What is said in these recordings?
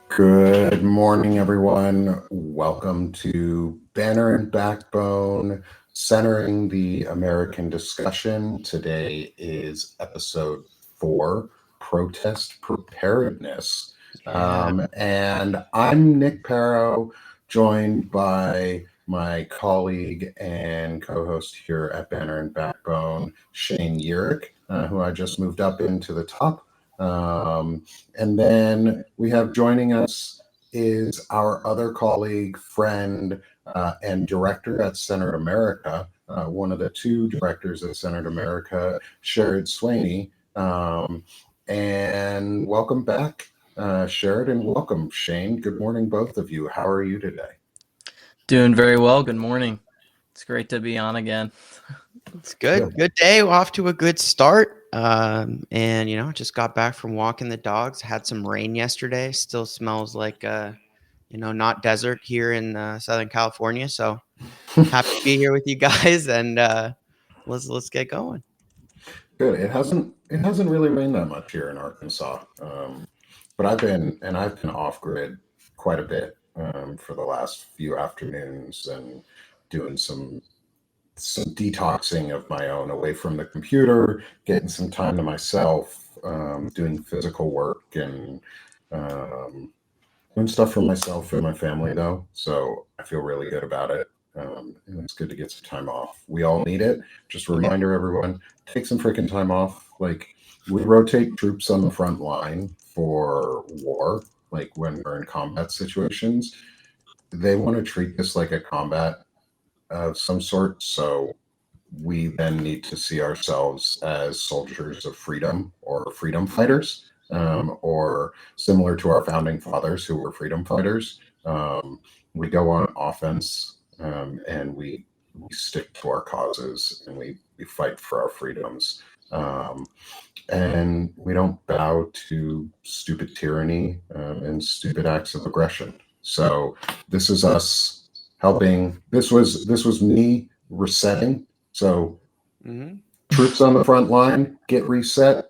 Good morning, everyone. Welcome to Banner and Backbone, centering the American discussion. Today is episode 4, Protest Preparedness. Yeah. And I'm Nick Parrow, joined by my colleague and co-host here at Banner and Backbone, Shane Yurick, who I just moved up into the top. And then we have joining us is our other colleague, friend, and director at Centered America, one of the two directors at Centered America, Sherrod Swaney. And welcome back, Sherrod, and welcome, Shane. Good morning, both of you. How are you today? Doing very well. Good morning. It's great to be on again. It's good. Good day. Off to a good start. And just got back from walking the dogs. Had some rain yesterday. Still smells like not desert here in Southern California. So happy to be here with you guys, and let's get going. Good. It hasn't really rained that much here in Arkansas, but I've been off grid quite a bit for the last few afternoons and doing some detoxing of my own away from the computer, getting some time to myself, doing physical work and doing stuff for myself and my family though. So I feel really good about it. And it's good to get some time off. We all need it. Just a reminder, everyone, take some freaking time off. Like, we rotate troops on the front line for war, like when we're in combat situations. They want to treat this like a combat of some sort. So we then need to see ourselves as soldiers of freedom or freedom fighters, or similar to our founding fathers who were freedom fighters. We go on offense, and we stick to our causes, and we fight for our freedoms. And we don't bow to stupid tyranny and stupid acts of aggression. So this is us helping. This was me resetting. So troops on the front line, get reset.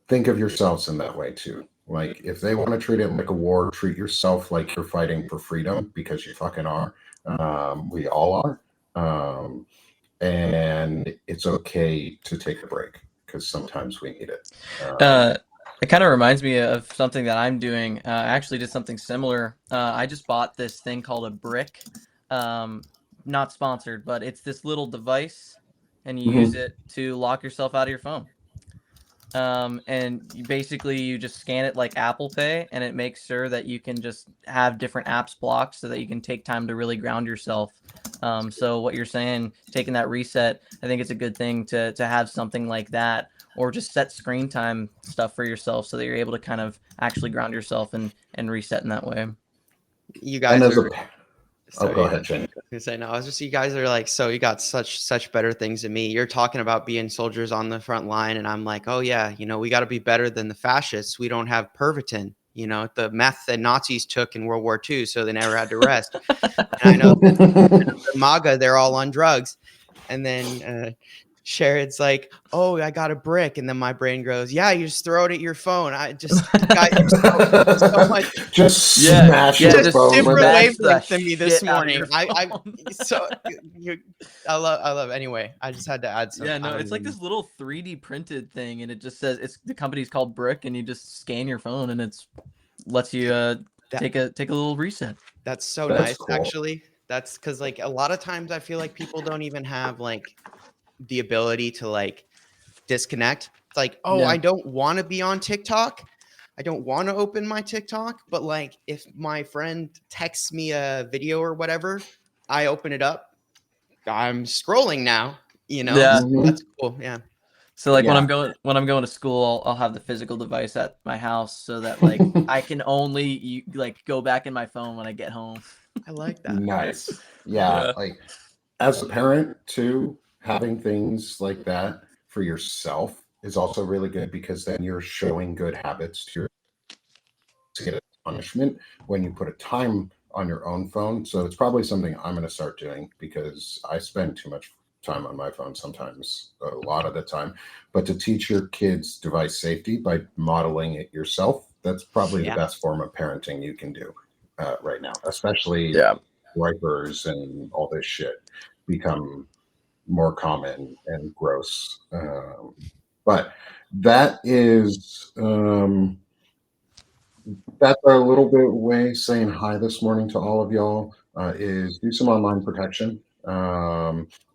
Think of yourselves in that way too. Like, if they want to treat it like a war, treat yourself like you're fighting for freedom, because you fucking are. We all are. And it's okay to take a break, because sometimes we need it. It kind of reminds me of something that I'm doing. I actually did something similar. I just bought this thing called a brick. Not sponsored, but it's this little device, and you use it to lock yourself out of your phone. And you just scan it like Apple Pay, and it makes sure that you can just have different apps blocked so that you can take time to really ground yourself. So what you're saying, taking that reset, I think it's a good thing to have something like that, or just set screen time stuff for yourself so that you're able to kind of actually ground yourself and reset in that way. You guys are. Go ahead, Shane. I was just, you guys are like, so you got such better things than me. You're talking about being soldiers on the front line, and I'm like, oh yeah, we got to be better than the fascists. We don't have Pervitin, the meth that Nazis took in World War II, so they never had to rest. And I know the MAGA, they're all on drugs. And then Sherrod's like, oh, I got a brick. And then my brain goes, yeah, you just throw it at your phone. I just, guys, so much. Just smash your phone. Super wavelength to me this morning. I love. Anyway, I just had to add some. Yeah, no, it's like this little 3D printed thing, and it just says the company's called Brick, and you just scan your phone, and it's lets you take a little reset. That's so nice, cool. Actually. That's because, like, a lot of times I feel like people don't even have like the ability to like disconnect. It's like, I don't want to be on TikTok. I don't want to open my TikTok, but like, if my friend texts me a video or whatever, I open it up. I'm scrolling now, Yeah. So that's cool. Yeah. So like when I'm going to school, I'll have the physical device at my house so that like I can only go back in my phone when I get home. I like that. Nice. Yeah. Like, as a parent too, having things like that for yourself is also really good, because then you're showing good habits to get a punishment when you put a time on your own phone. So it's probably something I'm going to start doing, because I spend too much time on my phone sometimes, a lot of the time. But to teach your kids device safety by modeling it yourself, That's probably the Yeah. best form of parenting you can do right now, especially Yeah. wipers and all this shit become more common and gross. But that is that's our little bit way saying hi this morning to all of y'all. Is do some online protection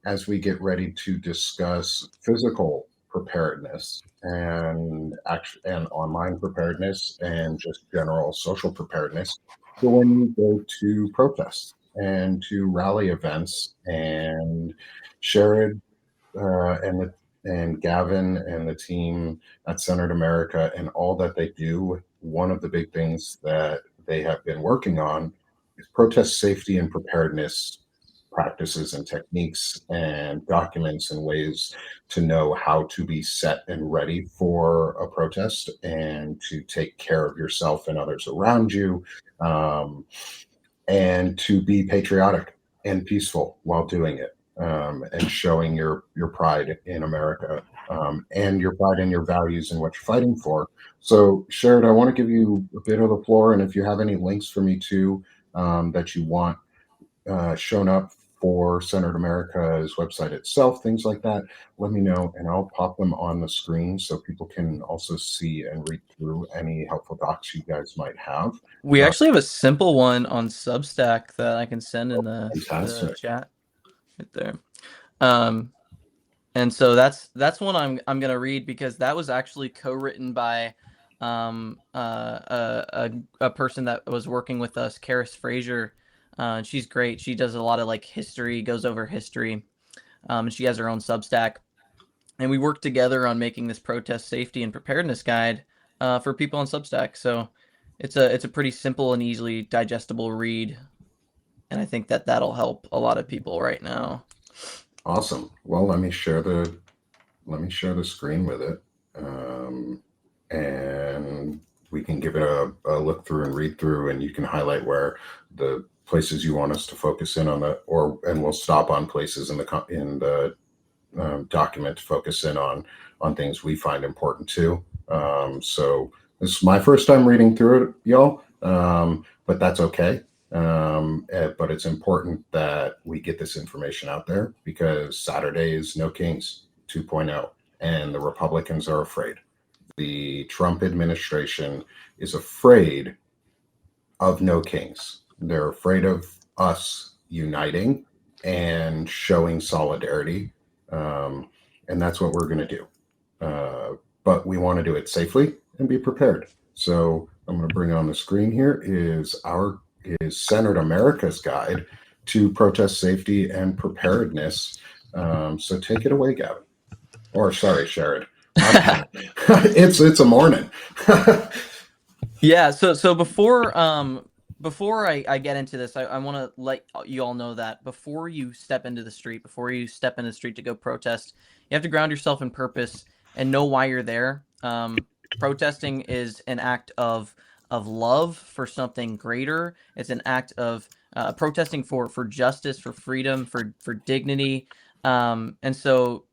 as we get ready to discuss physical preparedness and online preparedness and just general social preparedness for when you go to protests and to rally events and share and Gavin and the team at Centered America and all that they do, one of the big things that they have been working on is protest safety and preparedness practices and techniques and documents and ways to know how to be set and ready for a protest and to take care of yourself and others around you, and to be patriotic and peaceful while doing it, and showing your pride in America, and your pride in your values and what you're fighting for. So, Sherrod, I want to give you a bit of the floor, and if you have any links for me too, that you want shown up for Centered America's website itself, things like that, let me know, and I'll pop them on the screen so people can also see and read through any helpful docs you guys might have. We actually have a simple one on Substack that I can send in the Fantastic. chat right there. And so that's one I'm gonna read because that was actually co-written by a person that was working with us, Karis Frazier. She's great. She does a lot of like history, goes over history. And she has her own Substack. And we worked together on making this protest safety and preparedness guide for people on Substack. So it's a pretty simple and easily digestible read. And I think that that'll help a lot of people right now. Awesome. Well, let me share the screen with it, and we can give it a look through and read through, and you can highlight where the places you want us to focus in on and we'll stop on places in the document to focus in on things we find important too. So this is my first time reading through it, y'all, but that's okay. But it's important that we get this information out there because Saturday is No Kings 2.0, and the Republicans are afraid. The Trump administration is afraid of No Kings. They're afraid of us uniting and showing solidarity. And that's what we're going to do. But we want to do it safely and be prepared. So I'm going to bring on the screen here is Centered America's Guide to Protest Safety and Preparedness. So take it away, Gavin. Or sorry, Sherrod. It's a morning. Yeah. So before I get into this, I want to let you all know that before you step into the street, to go protest, you have to ground yourself in purpose and know why you're there. Protesting is an act of love for something greater. It's an act of protesting for justice, for freedom, for dignity. And so,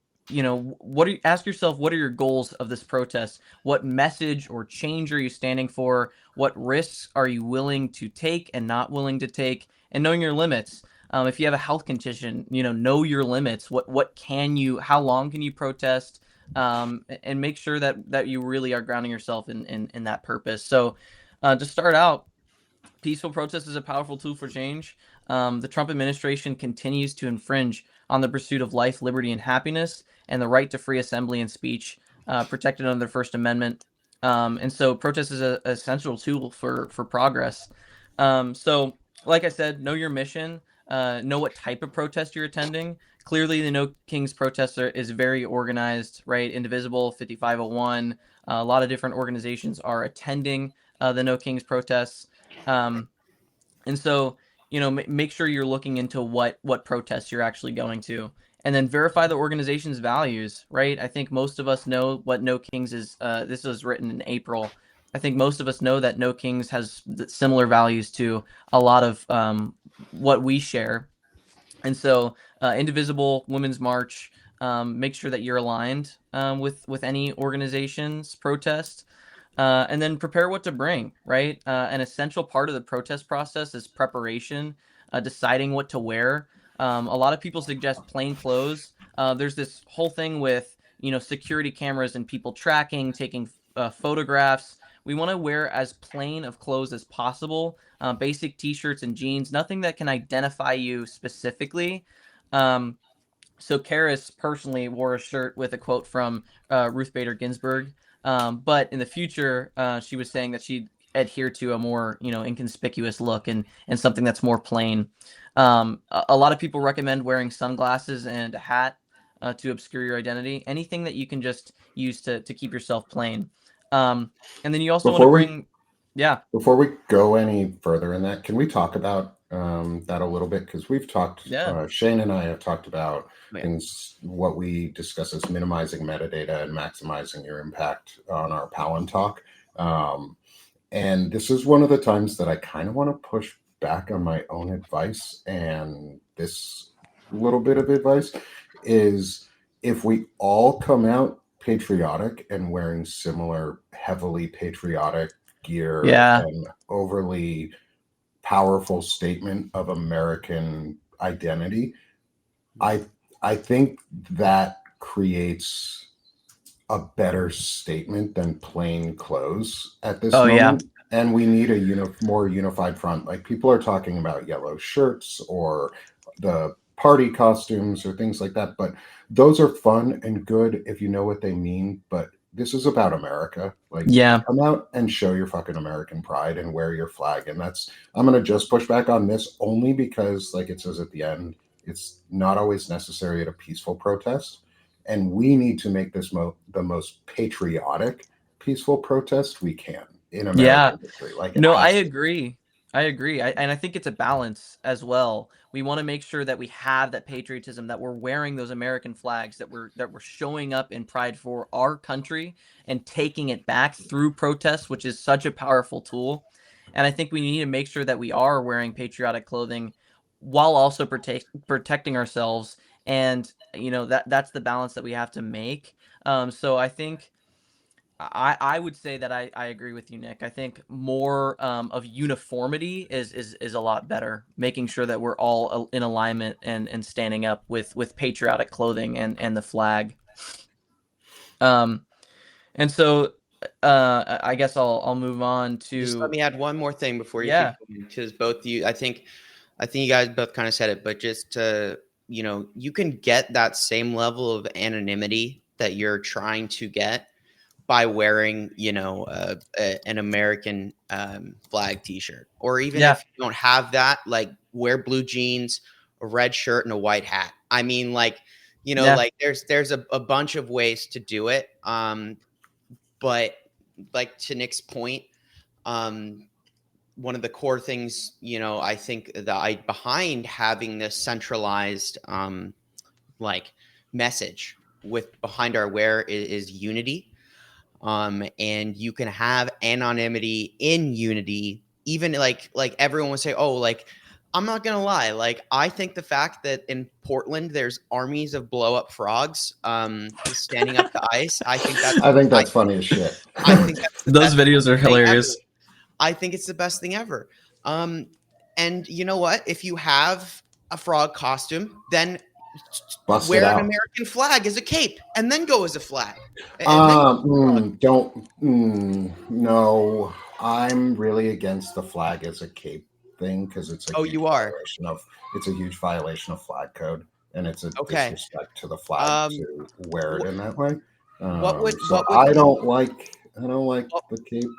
ask yourself, what are your goals of this protest? What message or change are you standing for? What risks are you willing to take and not willing to take? And knowing your limits. If you have a health condition, know your limits. How long can you protest? And make sure that you really are grounding yourself in that purpose. So to start out, peaceful protest is a powerful tool for change. The Trump administration continues to infringe on the pursuit of life, liberty, and happiness, and the right to free assembly and speech, protected under the First Amendment. And so protest is an essential tool for progress. So, like I said, know your mission, know what type of protest you're attending. Clearly, the No Kings protest is very organized, right? Indivisible, 5501. A lot of different organizations are attending the No Kings protests. And so, make sure you're looking into what protests you're actually going to, and then verify the organization's values, right? I think most of us know what No Kings is. This was written in April. I think most of us know that No Kings has similar values to a lot of what we share. And so, Indivisible, Women's March, make sure that you're aligned with any organization's protest. And then prepare what to bring, right? An essential part of the protest process is preparation, deciding what to wear. A lot of people suggest plain clothes. There's this whole thing with, security cameras and people tracking, taking photographs. We want to wear as plain of clothes as possible, basic t-shirts and jeans, nothing that can identify you specifically. Um, so Karis personally wore a shirt with a quote from Ruth Bader Ginsburg, but in the future, she was saying that she'd adhere to a more, inconspicuous look and something that's more plain. A lot of people recommend wearing sunglasses and a hat to obscure your identity. Anything that you can just use to keep yourself plain. And then you also want to Before we bring, yeah, Before we go any further in that, can we talk about that a little bit? Because we've talked, yeah, Shane and I have talked about Yeah. things, what we discuss as minimizing metadata and maximizing your impact on our Palin talk. And this is one of the times that I kind of want to push back on my own advice. And this little bit of advice is, if we all come out patriotic and wearing similar heavily patriotic gear yeah, and overly powerful statement of American identity, I I think that creates a better statement than plain clothes at this oh yeah, moment. And we need a more unified front. Like, people are talking about yellow shirts or the party costumes or things like that, but those are fun and good if you know what they mean. But this is about America. Like, yeah, come out and show your fucking American pride and wear your flag. And I'm going to just push back on this only because, like it says at the end, it's not always necessary at a peaceful protest. And we need to make this the most patriotic, peaceful protest we can in yeah. American history. Like, it No, I has to. agree. I agree. And I think it's a balance as well. We want to make sure that we have that patriotism, that we're wearing those American flags, that we're showing up in pride for our country and taking it back through protests, which is such a powerful tool. And I think we need to make sure that we are wearing patriotic clothing while also protecting ourselves. And that's the balance that we have to make. So I think I would say that I agree with you, Nick. I think more of uniformity is a lot better. Making sure that we're all in alignment and standing up with patriotic clothing and the flag. Um, and so I guess I'll move on Just let to, me add one more thing before you keep yeah, going, because both you, I think you guys both kind of said it, but just to, you can get that same level of anonymity that you're trying to get by wearing, an American flag T-shirt, or even yeah, if you don't have that, like, wear blue jeans, a red shirt, and a white hat. I mean, like, yeah, like, there's a bunch of ways to do it. But like, to Nick's point, um, one of the core things, I think behind having this centralized like message with behind our wear is unity. And you can have anonymity in unity. Even like everyone would say, oh, like, I'm not gonna lie, like, I think the fact that in Portland there's armies of blow up frogs standing up to ice, I think that's I think I that's funny as shit. I think that's the those best videos are thing ever. hilarious. I think it's the best thing ever. And you know what? If you have a frog costume, then Bust it wear an out. American flag as a cape, and then go as a flag, and then go as a frog. No, I'm really against the flag as a cape thing because Oh, you are? it's a huge violation of flag code, and it's a Okay. disrespect to the flag Um, to wear it wh- in that way. what would So what would I don't like what, the cape.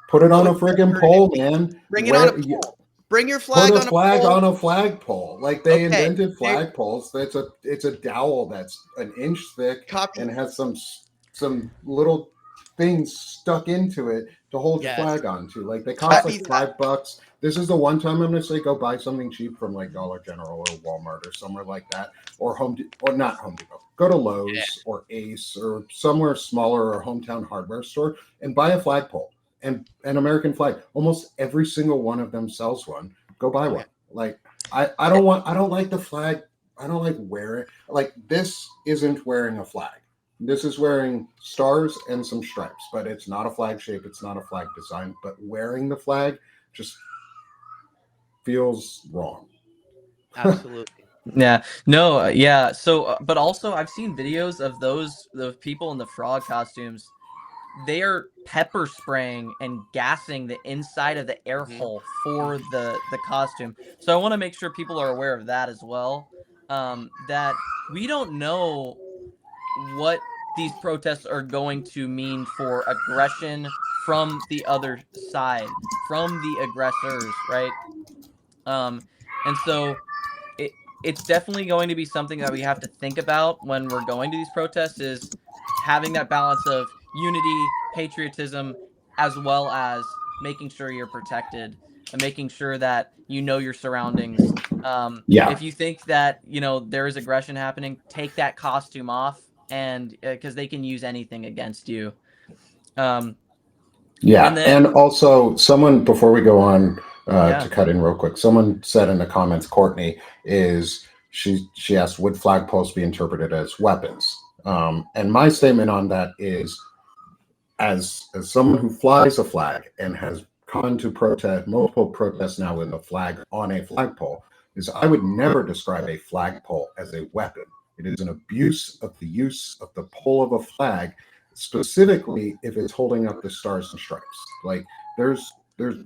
Put it what on would a you have friggin' heard it pole, be? man. Bring it on a pole. Bring your Put flag a on a flag pole. on a flagpole. Like, they Okay. invented There, flagpoles. It's a dowel that's an inch thick copy. and has some little things stuck into it to hold your Yes. flag onto. Like, they cost Copy like that. $5. This is the one time I'm gonna say go buy something cheap from like Dollar General or Walmart or somewhere like that, or or not Home Depot. Go to Yeah. Lowe's or Ace or somewhere smaller or hometown hardware store and buy a flagpole and an American flag. Almost every single one of them sells one. Go buy one. Okay. Like, I don't like the flag. I don't like wear it. Like, this isn't wearing a flag. This is wearing stars and some stripes, but it's not a flag shape. It's not a flag design. But wearing the flag just feels wrong. Absolutely. Yeah. No. Yeah. So, but also, I've seen videos of those people in the frog costumes. They are pepper spraying and gassing the inside of the air hole for the costume. So I want to make sure people are aware of that as well. That we don't know what these protests are going to mean for aggression from the other side, from the aggressors, right? And so it's definitely going to be something that we have to think about when we're going to these protests, is having that balance of unity, patriotism, as well as making sure you're protected and making sure that you know your surroundings. Yeah. If you think that there is aggression happening, take that costume off, and because they can use anything against you. Yeah, And then and also someone, before we go on, yeah, to cut in real quick, someone said in the comments, Courtney, is she asked, would flagpoles be interpreted as weapons? And my statement on that is, as someone who flies a flag and has gone to protest multiple protests now with a flag on a flagpole, is I would never describe a flagpole as a weapon. It is an abuse of the use of the pole of a flag, specifically if it's holding up the stars and stripes. Like there's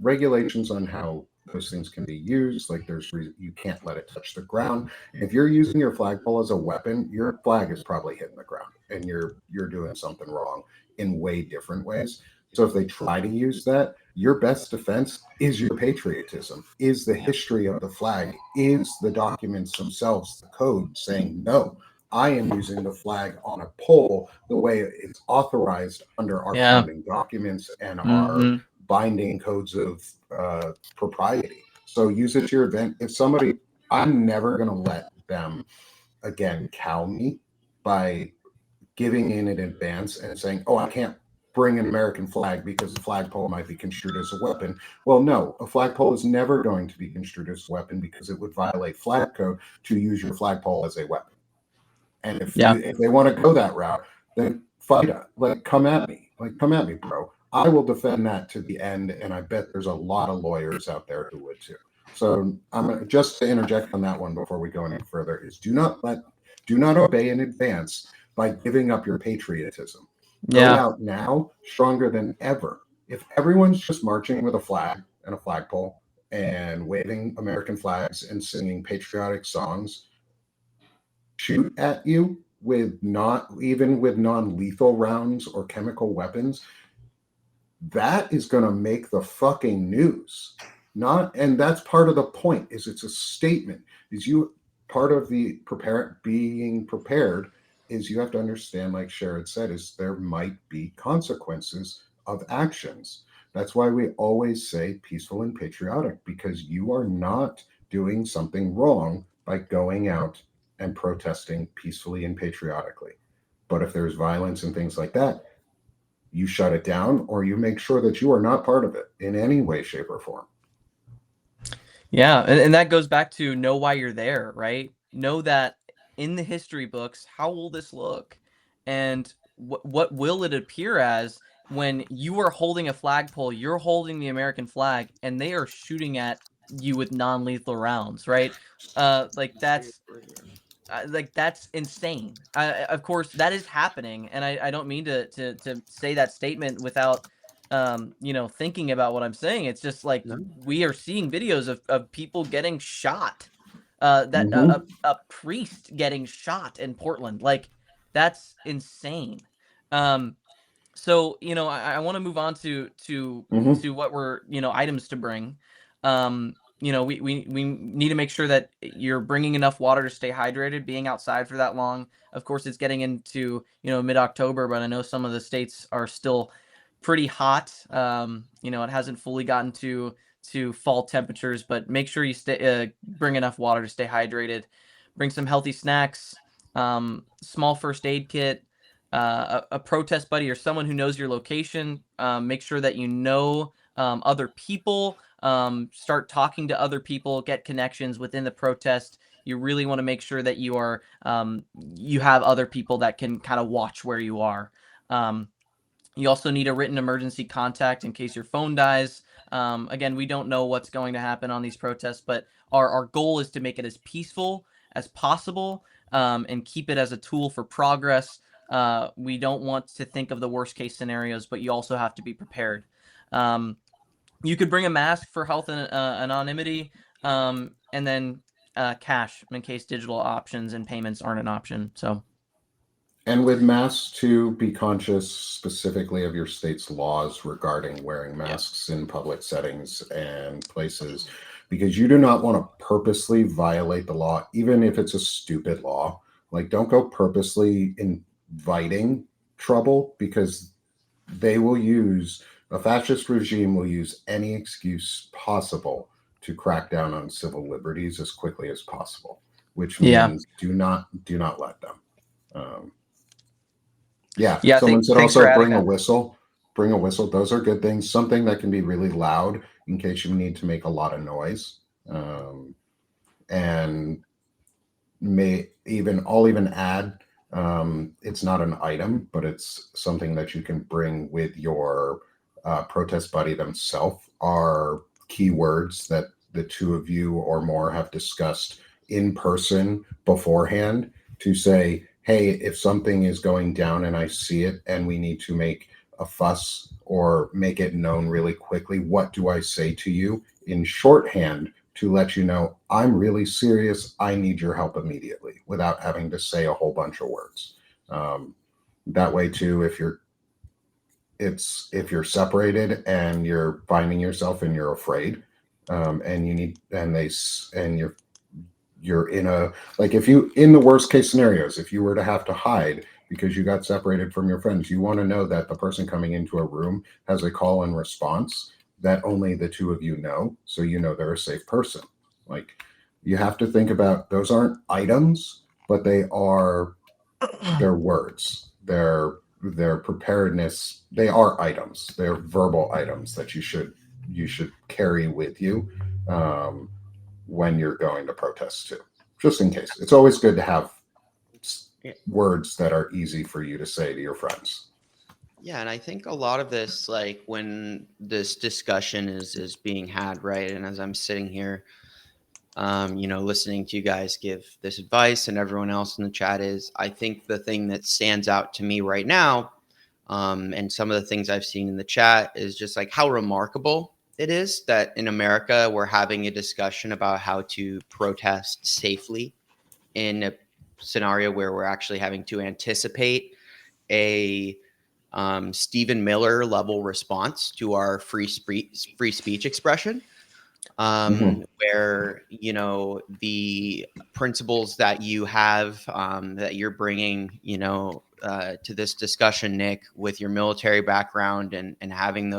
regulations on how those things can be used. Like you can't let it touch the ground. If you're using your flagpole as a weapon, your flag is probably hitting the ground and you're doing something wrong in way different ways. So if they try to use that, your best defense is your patriotism, is the history of the flag, is the documents themselves, the code saying, no, I am using the flag on a pole the way it's authorized under our founding documents and our binding codes of propriety. So use it to your event. If somebody, I'm never going to let them, again, cow me by giving in advance and saying, oh, I can't bring an American flag because the flagpole might be construed as a weapon. Well, no, a flagpole is never going to be construed as a weapon because it would violate flag code to use your flagpole as a weapon. And if they want to go that route, then fight it. Come at me. Come at me, bro. I will defend that to the end, and I bet there's a lot of lawyers out there who would too. So I'm gonna, just to interject on that one before we go any further, is do not obey in advance by giving up your patriotism. Go out now stronger than ever. If everyone's just marching with a flag and a flagpole and waving American flags and singing patriotic songs, shoot at you with non-lethal rounds or chemical weapons, that is going to make the fucking news. And that's part of the point, is it's a statement. Part of the being prepared is you have to understand, like Sherrod said, is there might be consequences of actions. That's why we always say peaceful and patriotic, because you are not doing something wrong by going out and protesting peacefully and patriotically. But if there's violence and things like that, you shut it down, or you make sure that you are not part of it in any way, shape, or form. Yeah, and that goes back to know why you're there, right? Know that in the history books, how will this look? And what will it appear as when you are holding a flagpole, you're holding the American flag, and they are shooting at you with non-lethal rounds, right? That's insane. Of course, that is happening, and I don't mean to say that statement without thinking about what I'm saying. It's just like we are seeing videos of people getting shot. A priest getting shot in Portland. Like, that's insane. So I want to move on to what we're items to bring. We need to make sure that you're bringing enough water to stay hydrated, being outside for that long. Of course, it's getting into mid-October, but I know some of the states are still pretty hot. It hasn't fully gotten to fall temperatures, but make sure you bring enough water to stay hydrated. Bring some healthy snacks, small first aid kit, a protest buddy or someone who knows your location. Make sure that other people. Start talking to other people, get connections within the protest. you really want to make sure that you are you have other people that can kind of watch where you are. You also need a written emergency contact in case your phone dies. Again, we don't know what's going to happen on these protests, but our goal is to make it as peaceful as possible, and keep it as a tool for progress. We don't want to think of the worst case scenarios, but you also have to be prepared. You could bring a mask for health and anonymity, and then cash in case digital options and payments aren't an option. So. And with masks, to be conscious specifically of your state's laws regarding wearing masks in public settings and places, because you do not want to purposely violate the law, even if it's a stupid law. Like, don't go purposely inviting trouble, because they will use, a fascist regime will use any excuse possible to crack down on civil liberties as quickly as possible, which means do not let them. Someone said also bring a whistle. Bring a whistle. Those are good things. Something that can be really loud in case you need to make a lot of noise. And I'll even add, it's not an item, but it's something that you can bring with your protest buddy themselves, are keywords that the two of you or more have discussed in person beforehand, to say, hey, if something is going down and I see it and we need to make a fuss or make it known really quickly, what do I say to you in shorthand to let you know I'm really serious, I need your help immediately, without having to say a whole bunch of words. That way too, if you're separated and you're finding yourself and you're afraid, you're in a, like, if you, in the worst case scenarios, if you were to have to hide because you got separated from your friends, you want to know that the person coming into a room has a call and response that only the two of you know, so you know they're a safe person. Like, you have to think about, those aren't items, but they're words. They're preparedness. They are items. They're verbal items that you should carry with you when you're going to protest too, just in case. It's always good to have words that are easy for you to say to your friends. Yeah, and I think a lot of this, like when this discussion is being had, right, and as I'm sitting here, listening to you guys give this advice and everyone else in the chat, is I think the thing that stands out to me right now, and some of the things I've seen in the chat, is just like how remarkable it is that in America we're having a discussion about how to protest safely in a scenario where we're actually having to anticipate a Stephen Miller level response to our free speech expression, where the principles that you have, that you're bringing to this discussion, Nick, with your military background and having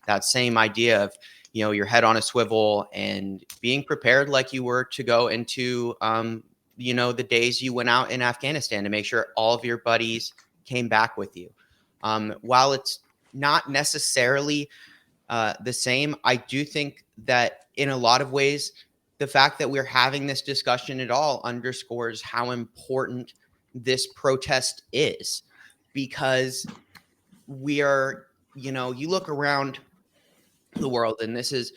that same idea of your head on a swivel and being prepared like you were to go into the days you went out in Afghanistan to make sure all of your buddies came back with you. While it's not necessarily the same, I do think that in a lot of ways, the fact that we're having this discussion at all underscores how important this protest is, because we are, you look around the world, and this is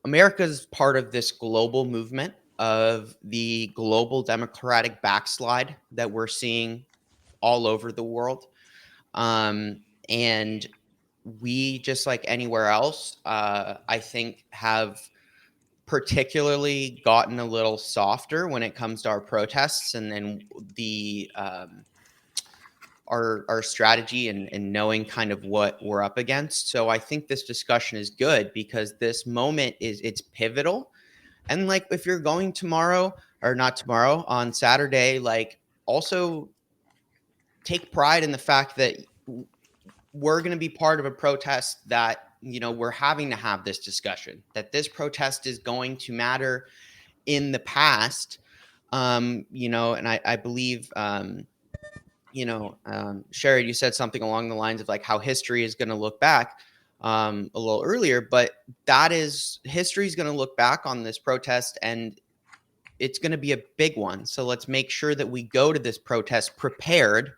America's part of this global movement of the global democratic backslide that we're seeing all over the world. And we, just like anywhere else, I think have particularly gotten a little softer when it comes to our protests and the our strategy and knowing kind of what we're up against. So I think this discussion is good because this moment it's pivotal. And like, if you're going tomorrow, or not tomorrow, on Saturday, like, also take pride in the fact that we're going to be part of a protest that, we're having to have this discussion, that this protest is going to matter in the past. And I believe, Sherry, you said something along the lines of like how history is going to look back a little earlier, but history is going to look back on this protest, and it's going to be a big one. So let's make sure that we go to this protest prepared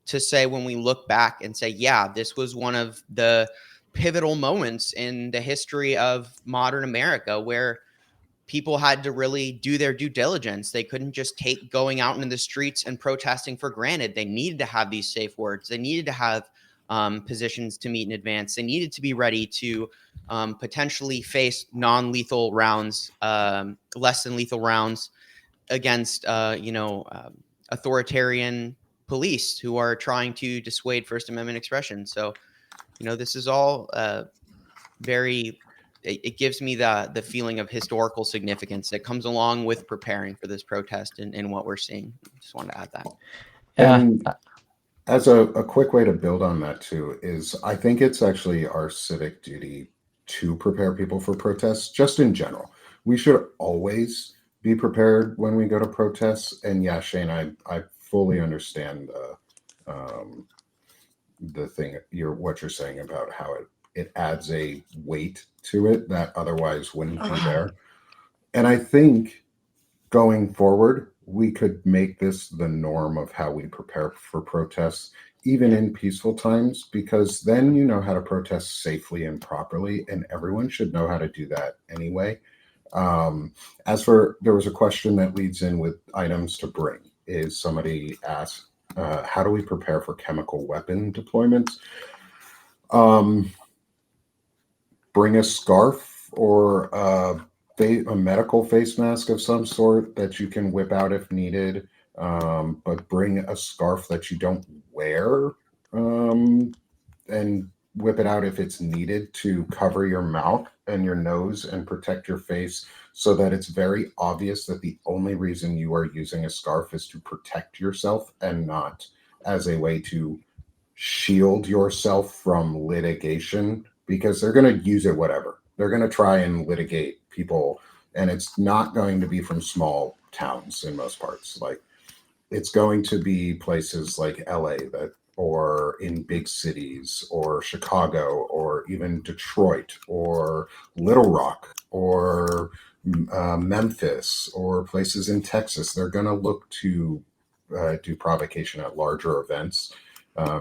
to say, when we look back and say, yeah, this was one of the pivotal moments in the history of modern America where people had to really do their due diligence. They couldn't just take going out into the streets and protesting for granted. They needed to have these safe words. They needed to have positions to meet in advance. They needed to be ready to potentially face non-lethal rounds, less than lethal rounds against, authoritarian police who are trying to dissuade First Amendment expression. So, this is all very, it gives me the feeling of historical significance that comes along with preparing for this protest and what we're seeing. Just wanted to add that. Yeah. And as a quick way to build on that too is I think it's actually our civic duty to prepare people for protests, just in general. We should always be prepared when we go to protests. And yeah, Shane, I fully understand the thing what you're saying about how it adds a weight to it that otherwise wouldn't be there. And I think going forward, we could make this the norm of how we prepare for protests, even in peaceful times, because then you know how to protest safely and properly, and everyone should know how to do that anyway. As for, there was a question that leads in with items to bring, is somebody asked, how do we prepare for chemical weapon deployments? Bring a scarf or a medical face mask of some sort that you can whip out if needed, but bring a scarf that you don't wear, and whip it out if it's needed to cover your mouth and your nose and protect your face, so that it's very obvious that the only reason you are using a scarf is to protect yourself and not as a way to shield yourself from litigation, because they're going to use it whatever. They're going to try and litigate people, and it's not going to be from small towns in most parts. Like, it's going to be places like LA that, or in big cities, or Chicago, or even Detroit, or Little Rock, or Memphis, or places in Texas. They're going to look to do provocation at larger events.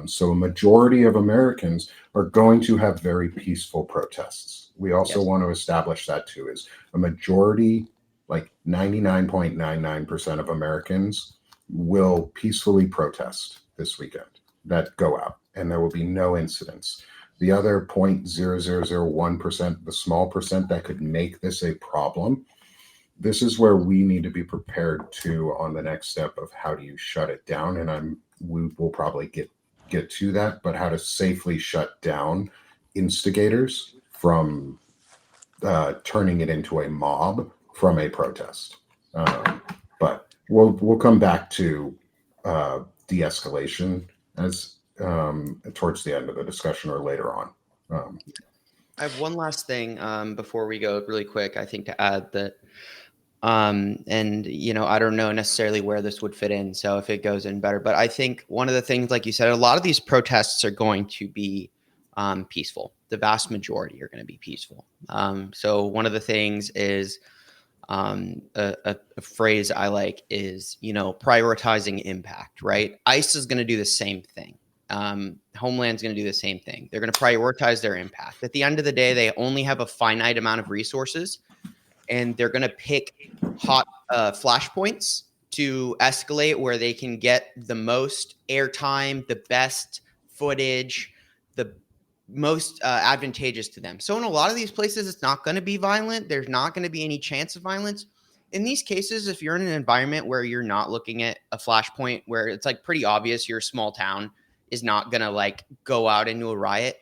So a majority of Americans are going to have very peaceful protests. We also want to establish that too, is a majority, like 99.99% of Americans will peacefully protest this weekend, that go out, and there will be no incidents. The other 0.0001%, the small percent that could make this a problem, this is where we need to be prepared to on the next step of how do you shut it down. And we will probably get to that, but how to safely shut down instigators from turning it into a mob from a protest. But we'll come back to de-escalation as towards the end of the discussion or later on. I have one last thing before we go really quick, I think, to add that, and I don't know necessarily where this would fit in, so if it goes in better, but I think one of the things, like you said, a lot of these protests are going to be peaceful. The vast majority are going to be peaceful. So one of the things is a phrase I like is, prioritizing impact, right? ICE is going to do the same thing. Homeland's going to do the same thing. They're going to prioritize their impact. At the end of the day, they only have a finite amount of resources, and they're going to pick hot flashpoints to escalate where they can get the most airtime, the best footage, the most advantageous to them. So in a lot of these places, it's not going to be violent. There's not going to be any chance of violence. In these cases, if you're in an environment where you're not looking at a flashpoint, where it's like pretty obvious your small town is not going to like go out into a riot,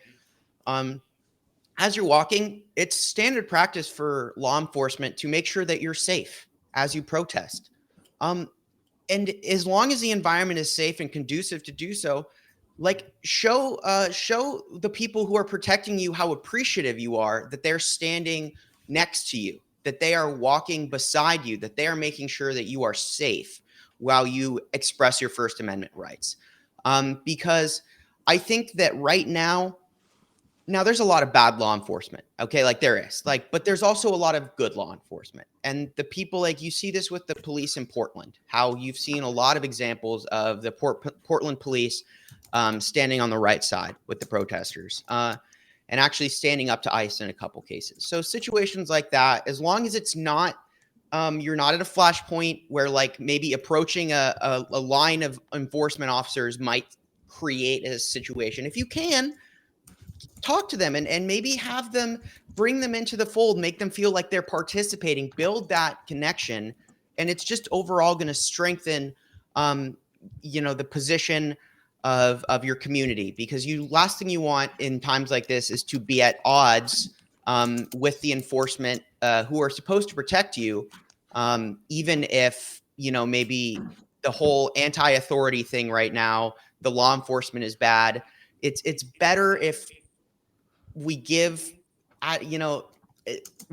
as you're walking, it's standard practice for law enforcement to make sure that you're safe as you protest. And as long as the environment is safe and conducive to do so, like show the people who are protecting you how appreciative you are that they're standing next to you, that they are walking beside you, that they are making sure that you are safe while you express your First Amendment rights. Because I think that right now, Now there's a lot of bad law enforcement, okay? Like there is, like, but there's also a lot of good law enforcement. And the people, like you see this with the police in Portland, how you've seen a lot of examples of the Portland police standing on the right side with the protesters and actually standing up to ICE in a couple cases. So situations like that, as long as it's not, you're not at a flashpoint where like maybe approaching a line of enforcement officers might create a situation. If you can, talk to them and maybe have them, bring them into the fold, make them feel like they're participating, build that connection. And it's just overall going to strengthen, the position of your community, because last thing you want in times like this is to be at odds with the enforcement who are supposed to protect you. Even if, maybe the whole anti-authority thing right now, the law enforcement is bad. It's better if we give,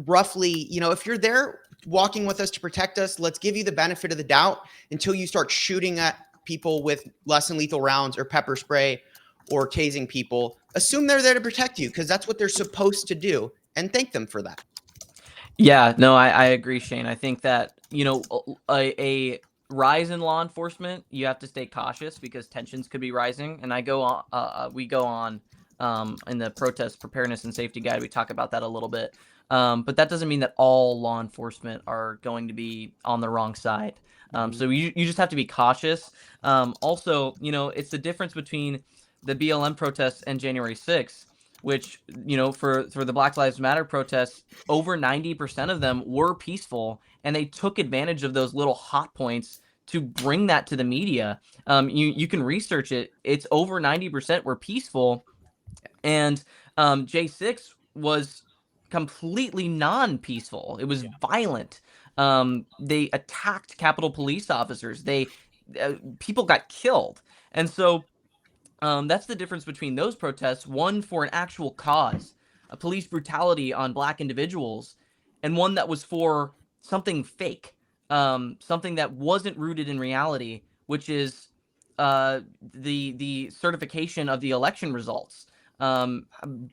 roughly, if you're there walking with us to protect us, let's give you the benefit of the doubt until you start shooting at people with less than lethal rounds or pepper spray or tasing people. Assume they're there to protect you because that's what they're supposed to do, and thank them for that. Yeah, no, I agree, Shane. I think that, a rise in law enforcement, you have to stay cautious because tensions could be rising. And we go on in the protest preparedness and safety guide, we talk about that a little bit. But that doesn't mean that all law enforcement are going to be on the wrong side. So you just have to be cautious. Also, it's the difference between the BLM protests and January 6th, which, for the Black Lives Matter protests, over 90% of them were peaceful, and they took advantage of those little hot points to bring that to the media. You can research it. It's over 90% were peaceful, and J6 was completely non-peaceful. It was violent. They attacked Capitol Police officers. People got killed, and so that's the difference between those protests, one for an actual cause, a police brutality on Black individuals, and one that was for something fake, something that wasn't rooted in reality, which is the certification of the election results.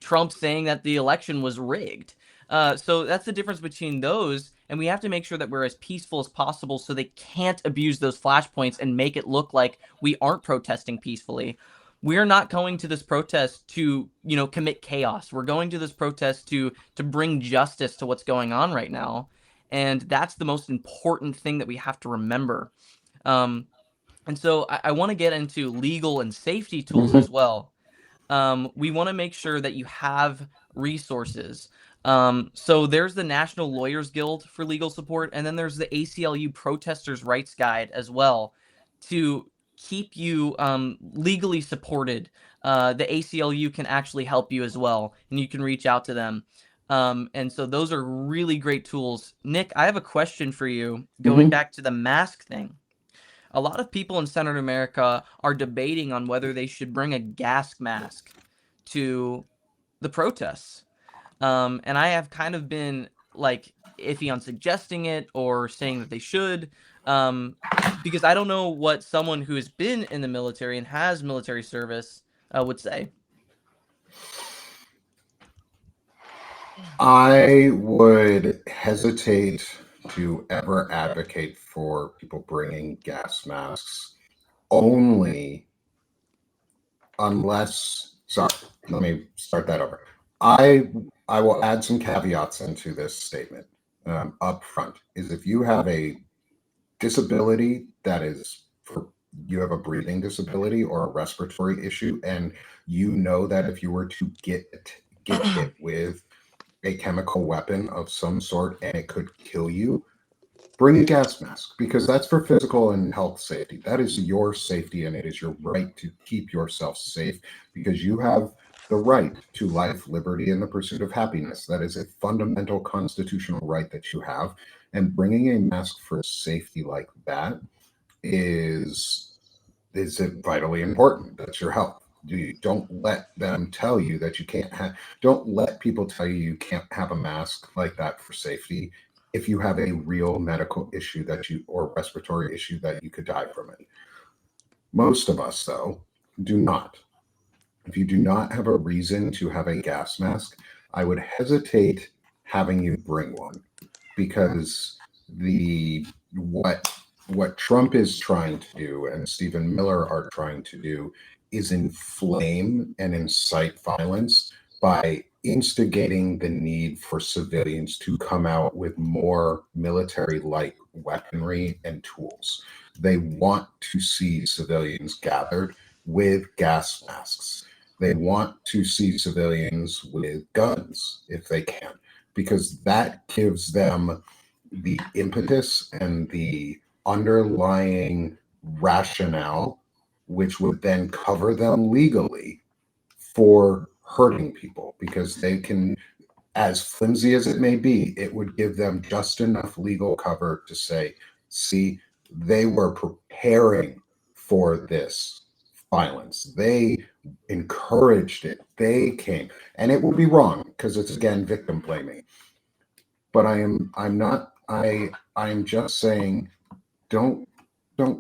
Trump saying that the election was rigged. So that's the difference between those, and we have to make sure that we're as peaceful as possible so they can't abuse those flashpoints and make it look like we aren't protesting peacefully. We're not going to this protest to, commit chaos. We're going to this protest to bring justice to what's going on right now. And that's the most important thing that we have to remember. And so I want to get into legal and safety tools as well. We want to make sure that you have resources. So there's the National Lawyers Guild for legal support, and then there's the ACLU Protesters' Rights Guide as well to keep you legally supported. The ACLU can actually help you as well, and you can reach out to them. And so those are really great tools. Nick, I have a question for you, going back to the mask thing. A lot of people in Central America are debating on whether they should bring a gas mask to the protests. And I have kind of been like iffy on suggesting it or saying that they should, because I don't know what someone who has been in the military and has military service would say. I would hesitate to ever advocate for people bringing gas masks only unless, sorry, let me start that over. I will add some caveats into this statement up front. Is if you have a disability that is you have a breathing disability or a respiratory issue, and you know that if you were to get hit with a chemical weapon of some sort and it could kill you, bring a gas mask, because that's for physical and health safety. That is your safety, and it is your right to keep yourself safe, because you have the right to life, liberty, and the pursuit of happiness. That is a fundamental constitutional right that you have. And bringing a mask for safety like that is vitally important. That's your health. Don't let them tell you that you can't have, don't let people tell you you can't have a mask like that for safety if you have a real medical issue or respiratory issue that you could die from it. Most of us, though, do not. If you do not have a reason to have a gas mask, I would hesitate having you bring one, because the what Trump is trying to do and Stephen Miller are trying to do is inflame and incite violence by instigating the need for civilians to come out with more military-like weaponry and tools. They want to see civilians gathered with gas masks. They want to see civilians with guns if they can, because that gives them the impetus and the underlying rationale, which would then cover them legally for hurting people, because they can, as flimsy as it may be, it would give them just enough legal cover to say, see, they were preparing for this violence. They encouraged it. They came. And it would be wrong, because it's again victim blaming. But I'm just saying, don't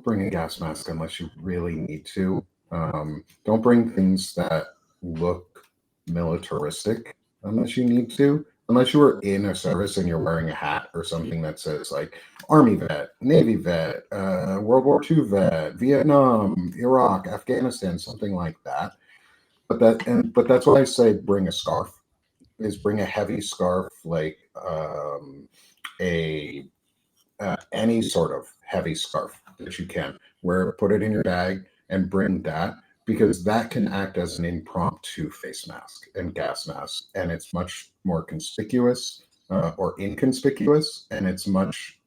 bring a gas mask unless you really need to. Don't bring things that look militaristic unless you need to. Unless you are in a service and you're wearing a hat or something that says like Army vet, Navy vet, World War II vet, Vietnam, Iraq, Afghanistan, something like that. But that's why I say bring a scarf. Is bring a heavy scarf, like a any sort of heavy scarf that you can. Put it in your bag and bring that, because that can act as an impromptu face mask and gas mask, and it's much more conspicuous or inconspicuous, and it's much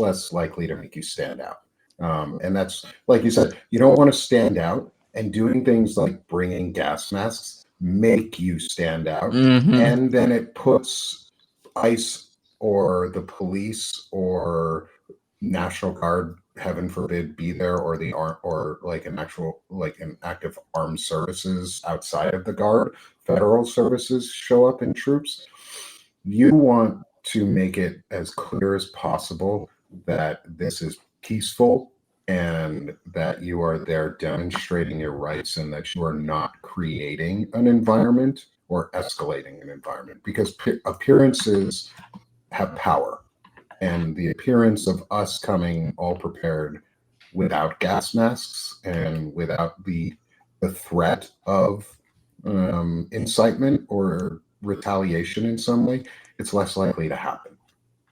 less likely to make you stand out. And that's, like you said, you don't want to stand out, and doing things like bringing gas masks make you stand out, and then it puts ICE or the police or National Guard, heaven forbid, be there, or the arm, or like an active armed services outside of the guard, federal services show up in troops. You want to make it as clear as possible that this is peaceful and that you are there demonstrating your rights, and that you are not creating an environment or escalating an environment, because appearances have power. And the appearance of us coming all prepared without gas masks and without the threat of incitement or retaliation in some way, it's less likely to happen.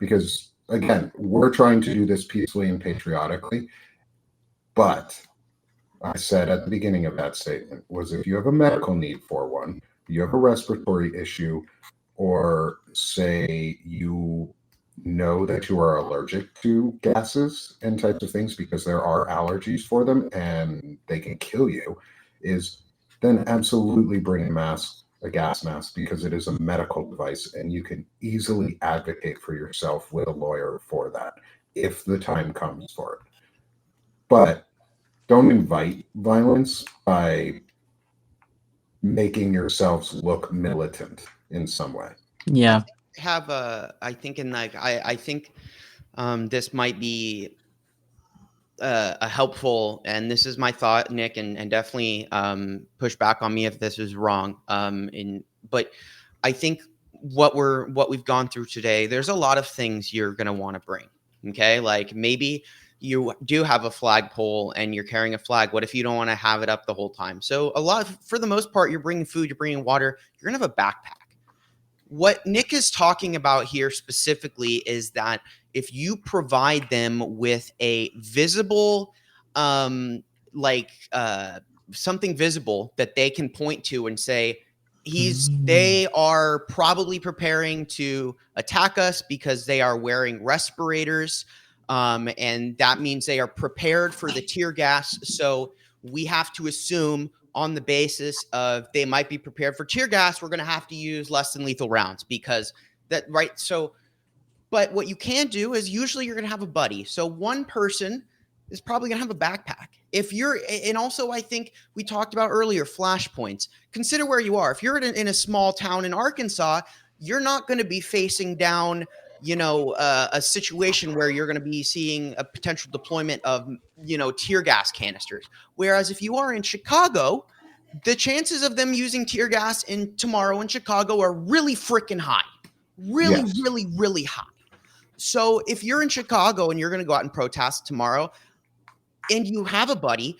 Because again, we're trying to do this peacefully and patriotically. But I said at the beginning of that statement was, if you have a medical need for one, you have a respiratory issue, or say you know that you are allergic to gases and types of things, because there are allergies for them and they can kill you, then absolutely bring a gas mask, because it is a medical device and you can easily advocate for yourself with a lawyer for that if the time comes for it. But don't invite violence by making yourselves look militant in some way. Yeah. I think this might be a helpful, and this is my thought, Nick, and definitely push back on me if this is wrong. But I think what we've gone through today, there's a lot of things you're going to want to bring. Okay. Like maybe you do have a flagpole and you're carrying a flag. What if you don't want to have it up the whole time? So for the most part, you're bringing food, you're bringing water, you're going to have a backpack. What Nick is talking about here specifically is that if you provide them with a visible, something visible that they can point to and say, they are probably preparing to attack us because they are wearing respirators. And that means they are prepared for the tear gas. So we have to assume, on the basis of they might be prepared for tear gas, we're going to have to use less than lethal rounds, because that, right? So, but what you can do is usually you're going to have a buddy. So one person is probably going to have a backpack. And also I think we talked about earlier, flashpoints. Consider where you are. If you're in a small town in Arkansas, you're not going to be facing down, a situation where you're going to be seeing a potential deployment of, tear gas canisters. Whereas if you are in Chicago, the chances of them using tear gas tomorrow in Chicago are really freaking high. Really, Yes. really, really high. So if you're in Chicago and you're going to go out and protest tomorrow and you have a buddy,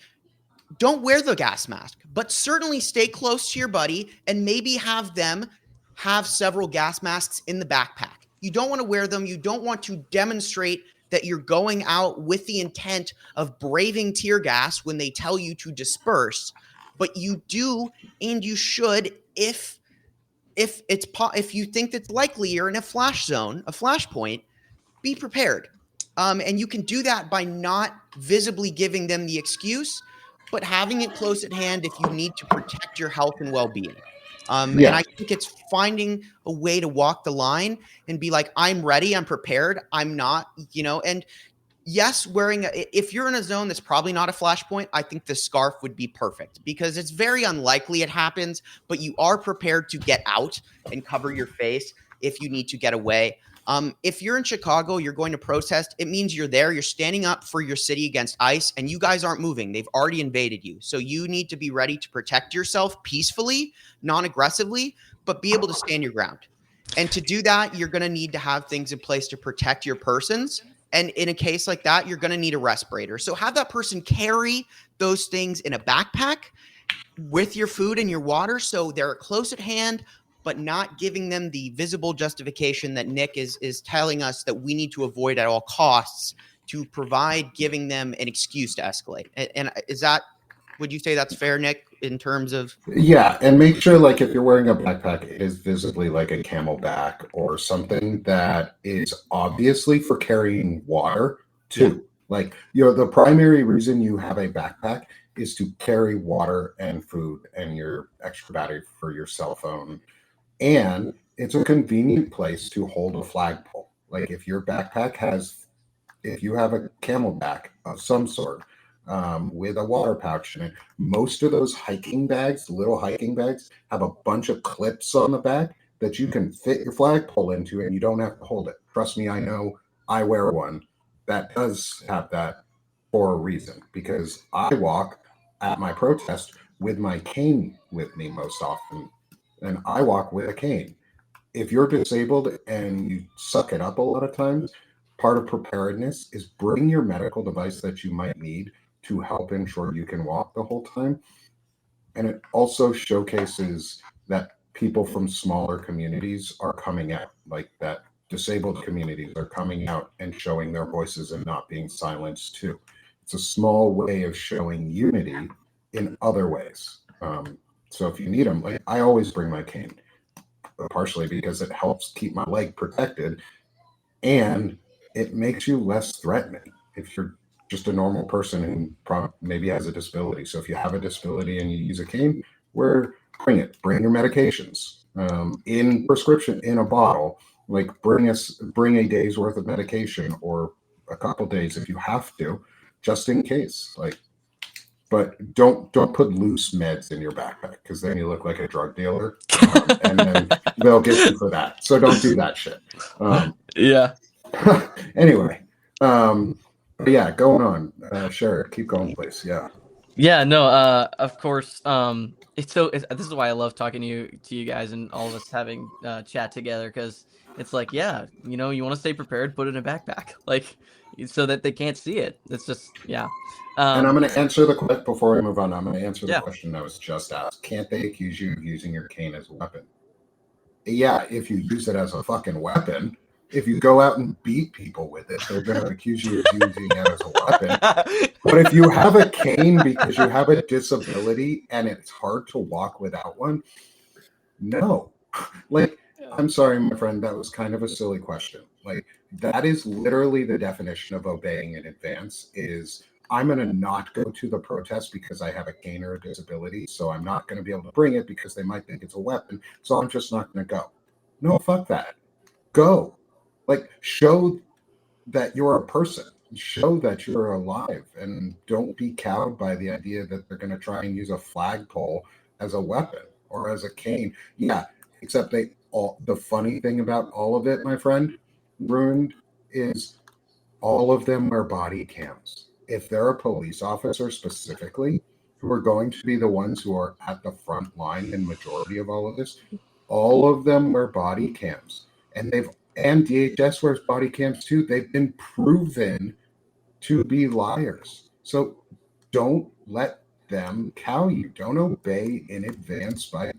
don't wear the gas mask, but certainly stay close to your buddy and maybe have them have several gas masks in the backpack. You don't want to wear them. You don't want to demonstrate that you're going out with the intent of braving tear gas when they tell you to disperse, but you do and you should if you think it's likely you're in a flash zone, a flashpoint, be prepared. And you can do that by not visibly giving them the excuse, but having it close at hand if you need to protect your health and well-being. And I think it's finding a way to walk the line and be like, I'm ready, I'm prepared, I'm not, and yes, if you're in a zone that's probably not a flashpoint, I think the scarf would be perfect because it's very unlikely it happens, but you are prepared to get out and cover your face if you need to get away. If you're in Chicago, you're going to protest. It means you're there. You're standing up for your city against ICE, and you guys aren't moving. They've already invaded you. So you need to be ready to protect yourself peacefully, non-aggressively, but be able to stand your ground. And to do that, you're going to need to have things in place to protect your persons. And in a case like that, you're going to need a respirator. So have that person carry those things in a backpack with your food and your water so they're close at hand, but not giving them the visible justification that Nick is telling us that we need to avoid at all costs to provide giving them an excuse to escalate. And would you say that's fair, Nick, in terms of? Yeah, and make sure, like, if you're wearing a backpack, it is visibly like a camelback or something that is obviously for carrying water too. Like, the primary reason you have a backpack is to carry water and food and your extra battery for your cell phone. And it's a convenient place to hold a flagpole. Like, if your backpack if you have a camelback of some sort, with a water pouch in it. Most of those hiking bags, little hiking bags, have a bunch of clips on the back that you can fit your flagpole into and you don't have to hold it. Trust me, I know. I wear one that does have that for a reason because I walk at my protest with my cane with me most often, and I walk with a cane. If you're disabled and you suck it up a lot of times, part of preparedness is bring your medical device that you might need to help ensure you can walk the whole time. And it also showcases that people from smaller communities are coming out, like that disabled communities are coming out and showing their voices and not being silenced too. It's a small way of showing unity in other ways. So if you need them, like I always bring my cane, partially because it helps keep my leg protected and it makes you less threatening if you're just a normal person who maybe has a disability. So if you have a disability and you use a cane, bring your medications in prescription in a bottle. Like bring a day's worth of medication or a couple days if you have to, just in case. But don't put loose meds in your backpack because then you look like a drug dealer, and then they'll get you for that. So don't do that shit. Yeah. Anyway, but yeah, going on. Sure, keep going, please. Yeah. Yeah. No. Of course. This is why I love talking to you guys and all of us having chat together because it's like, yeah, you want to stay prepared, put it in a backpack, like so that they can't see it. It's just, yeah. And I'm going to answer the question before we move on. I'm going to answer the Yeah. question that was just asked. Can't they accuse you of using your cane as a weapon? Yeah, if you use it as a fucking weapon. If you go out and beat people with it, they're going to accuse you of using it as a weapon. But if you have a cane because you have a disability and it's hard to walk without one, no. Like, I'm sorry, my friend, that was kind of a silly question. Like, that is literally the definition of obeying in advance is I'm going to not go to the protest because I have a cane or a disability, so I'm not going to be able to bring it because they might think it's a weapon, so I'm just not going to go. No, fuck that. Go. Like, show that you're a person. Show that you're alive and don't be cowed by the idea that they're going to try and use a flagpole as a weapon or as a cane. Yeah, except the funny thing about all of it, my friend, ruined is all of them wear body cams. If they're a police officer specifically, who are going to be the ones who are at the front line in majority of all of this, all of them wear body cams, and DHS wears body cams too. They've been proven to be liars. So don't let them cow you. Don't obey in advance by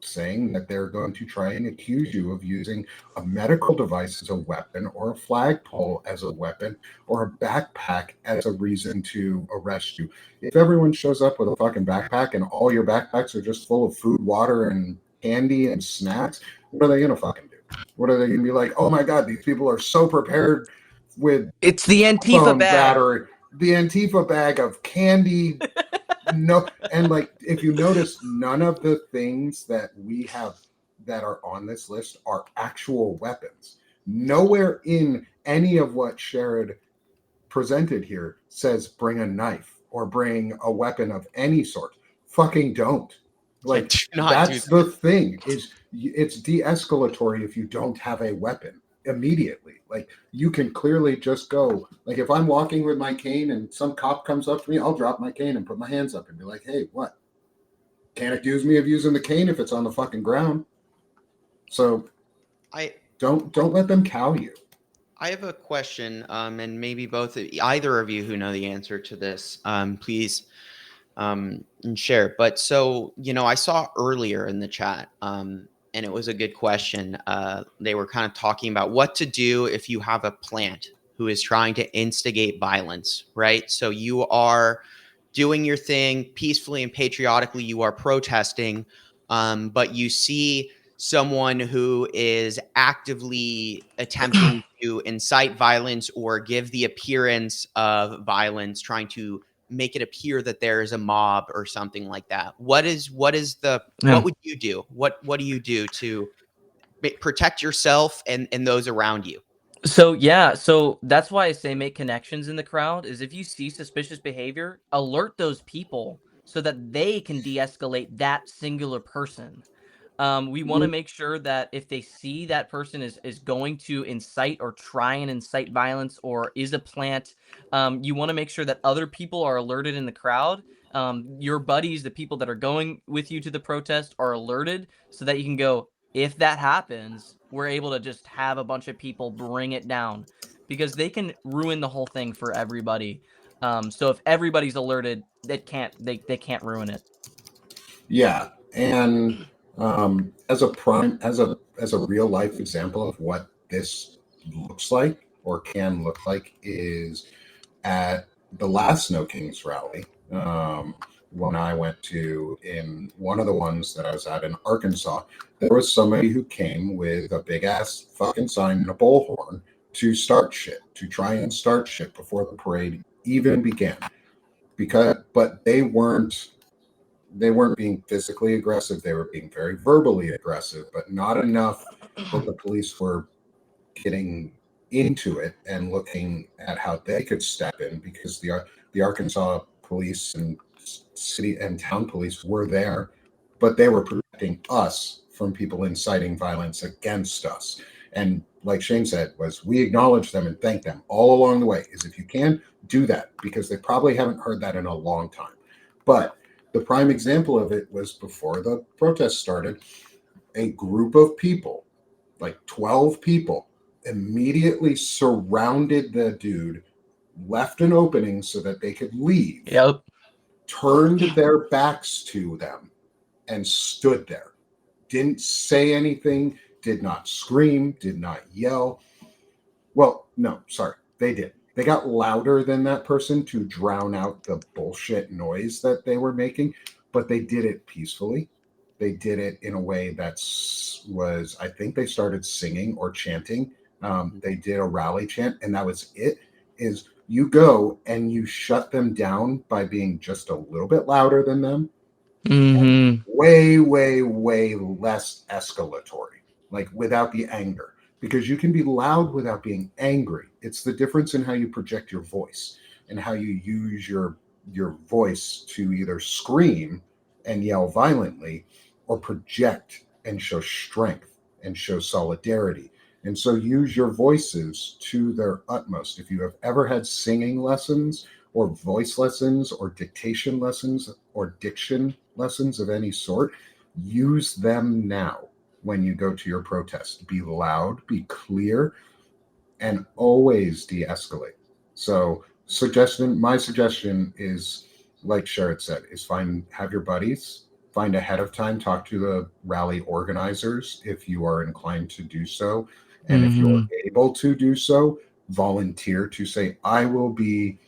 saying that they're going to try and accuse you of using a medical device as a weapon, or a flagpole as a weapon, or a backpack as a reason to arrest you. If everyone shows up with a fucking backpack and all your backpacks are just full of food, water, and candy and snacks, what are they going to fucking do? What are they going to be like? Oh my God, these people are so prepared with It's the Antifa phone bag. battery, the Antifa bag of candy. No, and like if you notice, none of the things that we have that are on this list are actual weapons. Nowhere in any of what Sherrod presented here says bring a knife or bring a weapon of any sort. Fucking don't. Like, do not that's do the thing, is it's de-escalatory if you don't have a weapon immediately. Like, you can clearly just go, like, if I'm walking with my cane and some cop comes up to me, I'll drop my cane and put my hands up and be like, hey, what? Can't accuse me of using the cane if it's on the fucking ground. So I don't let them cow you. I have a question, and maybe either of you who know the answer to this, please and share. But so, I saw earlier in the chat, and it was a good question. They were kind of talking about what to do if you have a plant who is trying to instigate violence, right? So you are doing your thing peacefully and patriotically, you are protesting, but you see someone who is actively attempting to incite violence or give the appearance of violence, trying to make it appear that there is a mob or something like that. What would you do? What do you do to protect yourself and those around you? So that's why I say make connections in the crowd. Is if you see suspicious behavior, alert those people so that they can de-escalate that singular person. We want to make sure that if they see that person is going to incite or try and incite violence or is a plant, you want to make sure that other people are alerted in the crowd. Your buddies, the people that are going with you to the protest, are alerted so that you can go, if that happens, we're able to just have a bunch of people bring it down, because they can ruin the whole thing for everybody. So if everybody's alerted, they can't ruin it. Yeah, and as a real life example of what this looks like or can look like is at the last Snow Kings rally. When I went to, in one of the ones that I was at in Arkansas, there was somebody who came with a big ass fucking sign and a bullhorn to try and start shit before the parade even began. But they weren't being physically aggressive. They were being very verbally aggressive, but not enough that the police were getting into it and looking at how they could step in, because the Arkansas police and city and town police were there, but they were protecting us from people inciting violence against us. And like Shane said, was we acknowledge them and thank them all along the way. Is if you can, do that, because they probably haven't heard that in a long time. But the prime example of it was before the protest started, a group of people, like 12 people, immediately surrounded the dude, left an opening so that they could leave, Yep. turned their backs to them, and stood there. Didn't say anything, did not scream, did not yell. Well, no, sorry, they did. They got louder than that person to drown out the bullshit noise that they were making, but they did it peacefully. They did it in a way I think they started singing or chanting. They did a rally chant, and that was it. Is you go and you shut them down by being just a little bit louder than them, Mm-hmm. way, way, way less escalatory, like without the anger, because you can be loud without being angry. It's the difference in how you project your voice and how you use your voice to either scream and yell violently or project and show strength and show solidarity. And so use your voices to their utmost. If you have ever had singing lessons or voice lessons or dictation lessons or diction lessons of any sort, use them now when you go to your protest. Be loud, be clear, and always de-escalate. So my suggestion is, like Sherrod said, is have your buddies, find ahead of time, talk to the rally organizers if you are inclined to do so. And if you're able to do so, volunteer to say, I will be,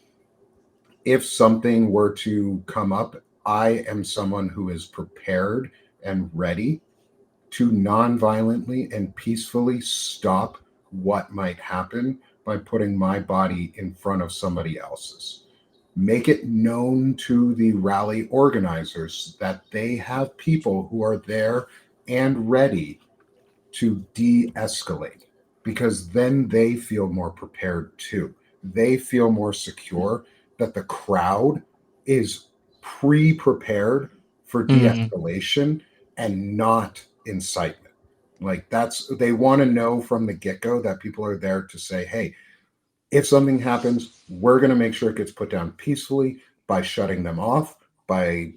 if something were to come up, I am someone who is prepared and ready to non-violently and peacefully stop what might happen by putting my body in front of somebody else's. Make it known to the rally organizers that they have people who are there and ready to de-escalate, because then they feel more prepared too. They feel more secure that the crowd is pre-prepared for de-escalation and not incitement. Like they want to know from the get-go that people are there to say, hey, if something happens, we're going to make sure it gets put down peacefully by shutting them off, by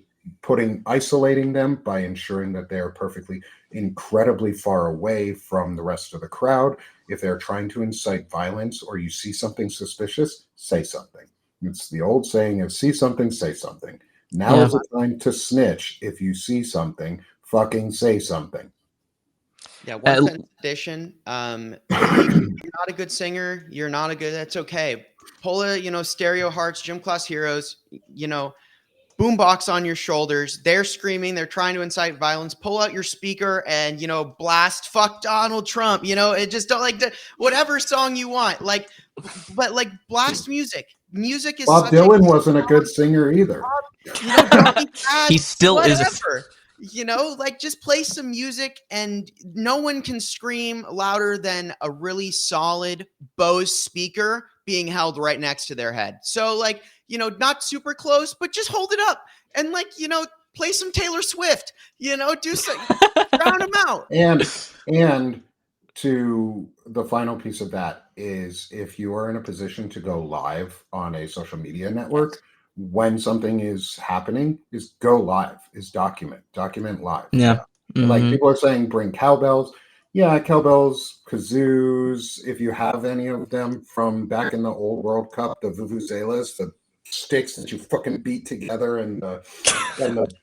isolating them, by ensuring that they are incredibly far away from the rest of the crowd. If they're trying to incite violence or you see something suspicious, say something. It's the old saying of see something, say something. Now is the time to snitch. If you see something, fucking say something. Yeah, one sentence addition. You're not a good singer. You're not a good. That's okay. Pull a, Stereo Hearts, Gym Class Heroes. Boombox on your shoulders. They're screaming. They're trying to incite violence. Pull out your speaker and blast "Fuck Donald Trump." It just don't whatever song you want. But blast music. Music is. Bob Dylan wasn't a good singer either. He still isn't. Just play some music, and no one can scream louder than a really solid Bose speaker being held right next to their head. So not super close, but just hold it up and play some Taylor Swift, do some, drown them out. And to the final piece of that is, if you are in a position to go live on a social media network, when something is happening, is go live, is document live. Yeah. Like people are saying, bring cowbells. Yeah, cowbells, kazoos. If you have any of them from back in the old World Cup, the vuvuzelas, the sticks that you fucking beat together, and the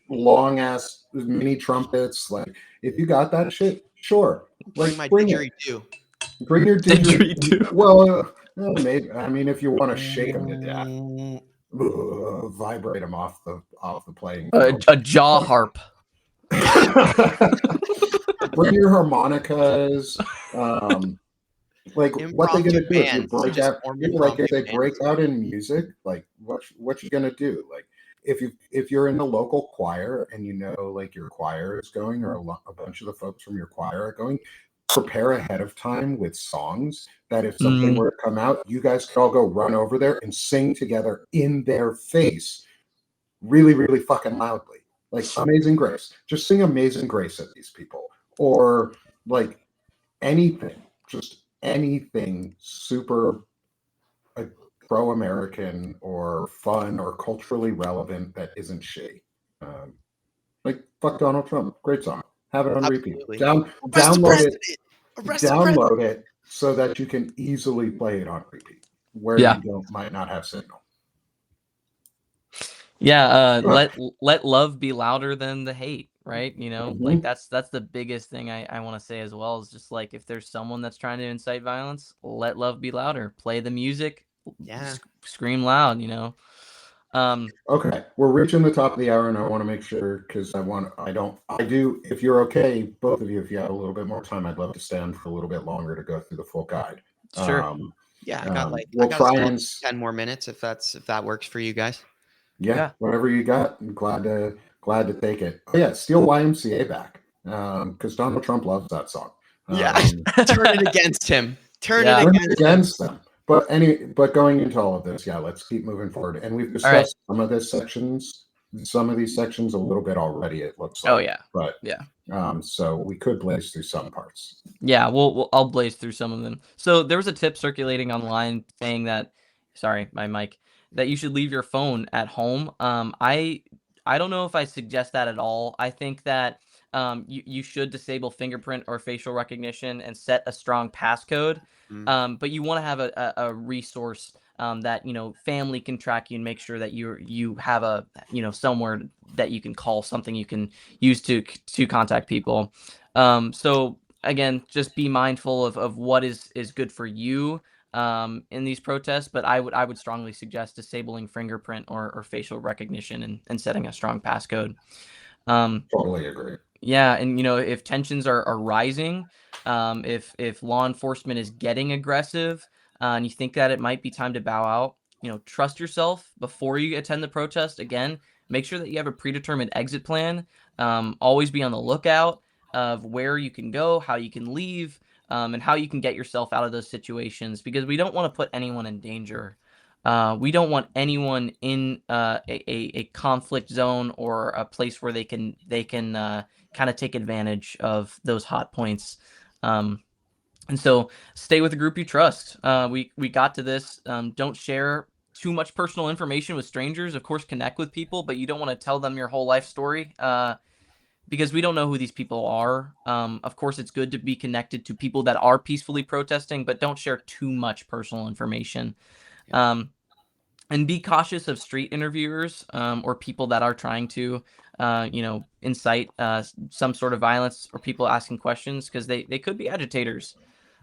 long ass mini trumpets. Like, if you got that shit, sure. Bring my didgeridoo. Bring your didgeridoo. Well, maybe. I mean, if you want to shake them to death, vibrate them off the playing field. A jaw harp. Bring your harmonicas. Like, what they gonna do if you break out? If they break out in music, like what you gonna do? Like, if you're in the local choir and like your choir is going, or a bunch of the folks from your choir are going, prepare ahead of time with songs that if something were to come out, you guys could all go run over there and sing together in their face, really, really fucking loudly. Like Amazing Grace. Just sing Amazing Grace at these people. Or like anything, just anything super pro-American or fun or culturally relevant that isn't shitty. Like Fuck Donald Trump. Great song. Have it on repeat. Download it so that you can easily play it on repeat where you might not have signal. Yeah, let love be louder than the hate, right? Like that's the biggest thing I want to say as well, is just like, if there's someone that's trying to incite violence, let love be louder. Play the music, scream loud, Okay, we're reaching the top of the hour, and I want to make sure, because if you're okay, both of you, if you have a little bit more time, I'd love to stand for a little bit longer to go through the full guide. Sure. I got 10 more minutes if that works for you guys. Yeah, whatever you got. I'm glad to take it. Oh, yeah, steal YMCA back, because Donald Trump loves that song. Turn it against him. Turn it against them. But going into all of this, let's keep moving forward. And we've discussed some of these sections a little bit already, it looks like. Oh yeah. But so we could blaze through some parts. Yeah, I'll blaze through some of them. So there was a tip circulating online saying that, sorry, my mic, that you should leave your phone at home. I don't know if I suggest that at all. I think that you should disable fingerprint or facial recognition and set a strong passcode. But you want to have a resource that family can track you and make sure that you have a somewhere that you can call, something you can use to contact people. So again, just be mindful of what is good for you in these protests, but I would strongly suggest disabling fingerprint or facial recognition and setting a strong passcode. Totally agree. Yeah, and if tensions are rising, if law enforcement is getting aggressive, and you think that it might be time to bow out, trust yourself before you attend the protest. Again, make sure that you have a predetermined exit plan. Always be on the lookout of where you can go, how you can leave, and how you can get yourself out of those situations, because we don't want to put anyone in danger. We don't want anyone in a conflict zone or a place where they can kind of take advantage of those hot points. And so stay with a group you trust. We got to this. Don't share too much personal information with strangers. Of course, connect with people, but you don't want to tell them your whole life story because we don't know who these people are. Of course, it's good to be connected to people that are peacefully protesting, but don't share too much personal information. And be cautious of street interviewers or people that are trying to, incite some sort of violence, or people asking questions, because they could be agitators.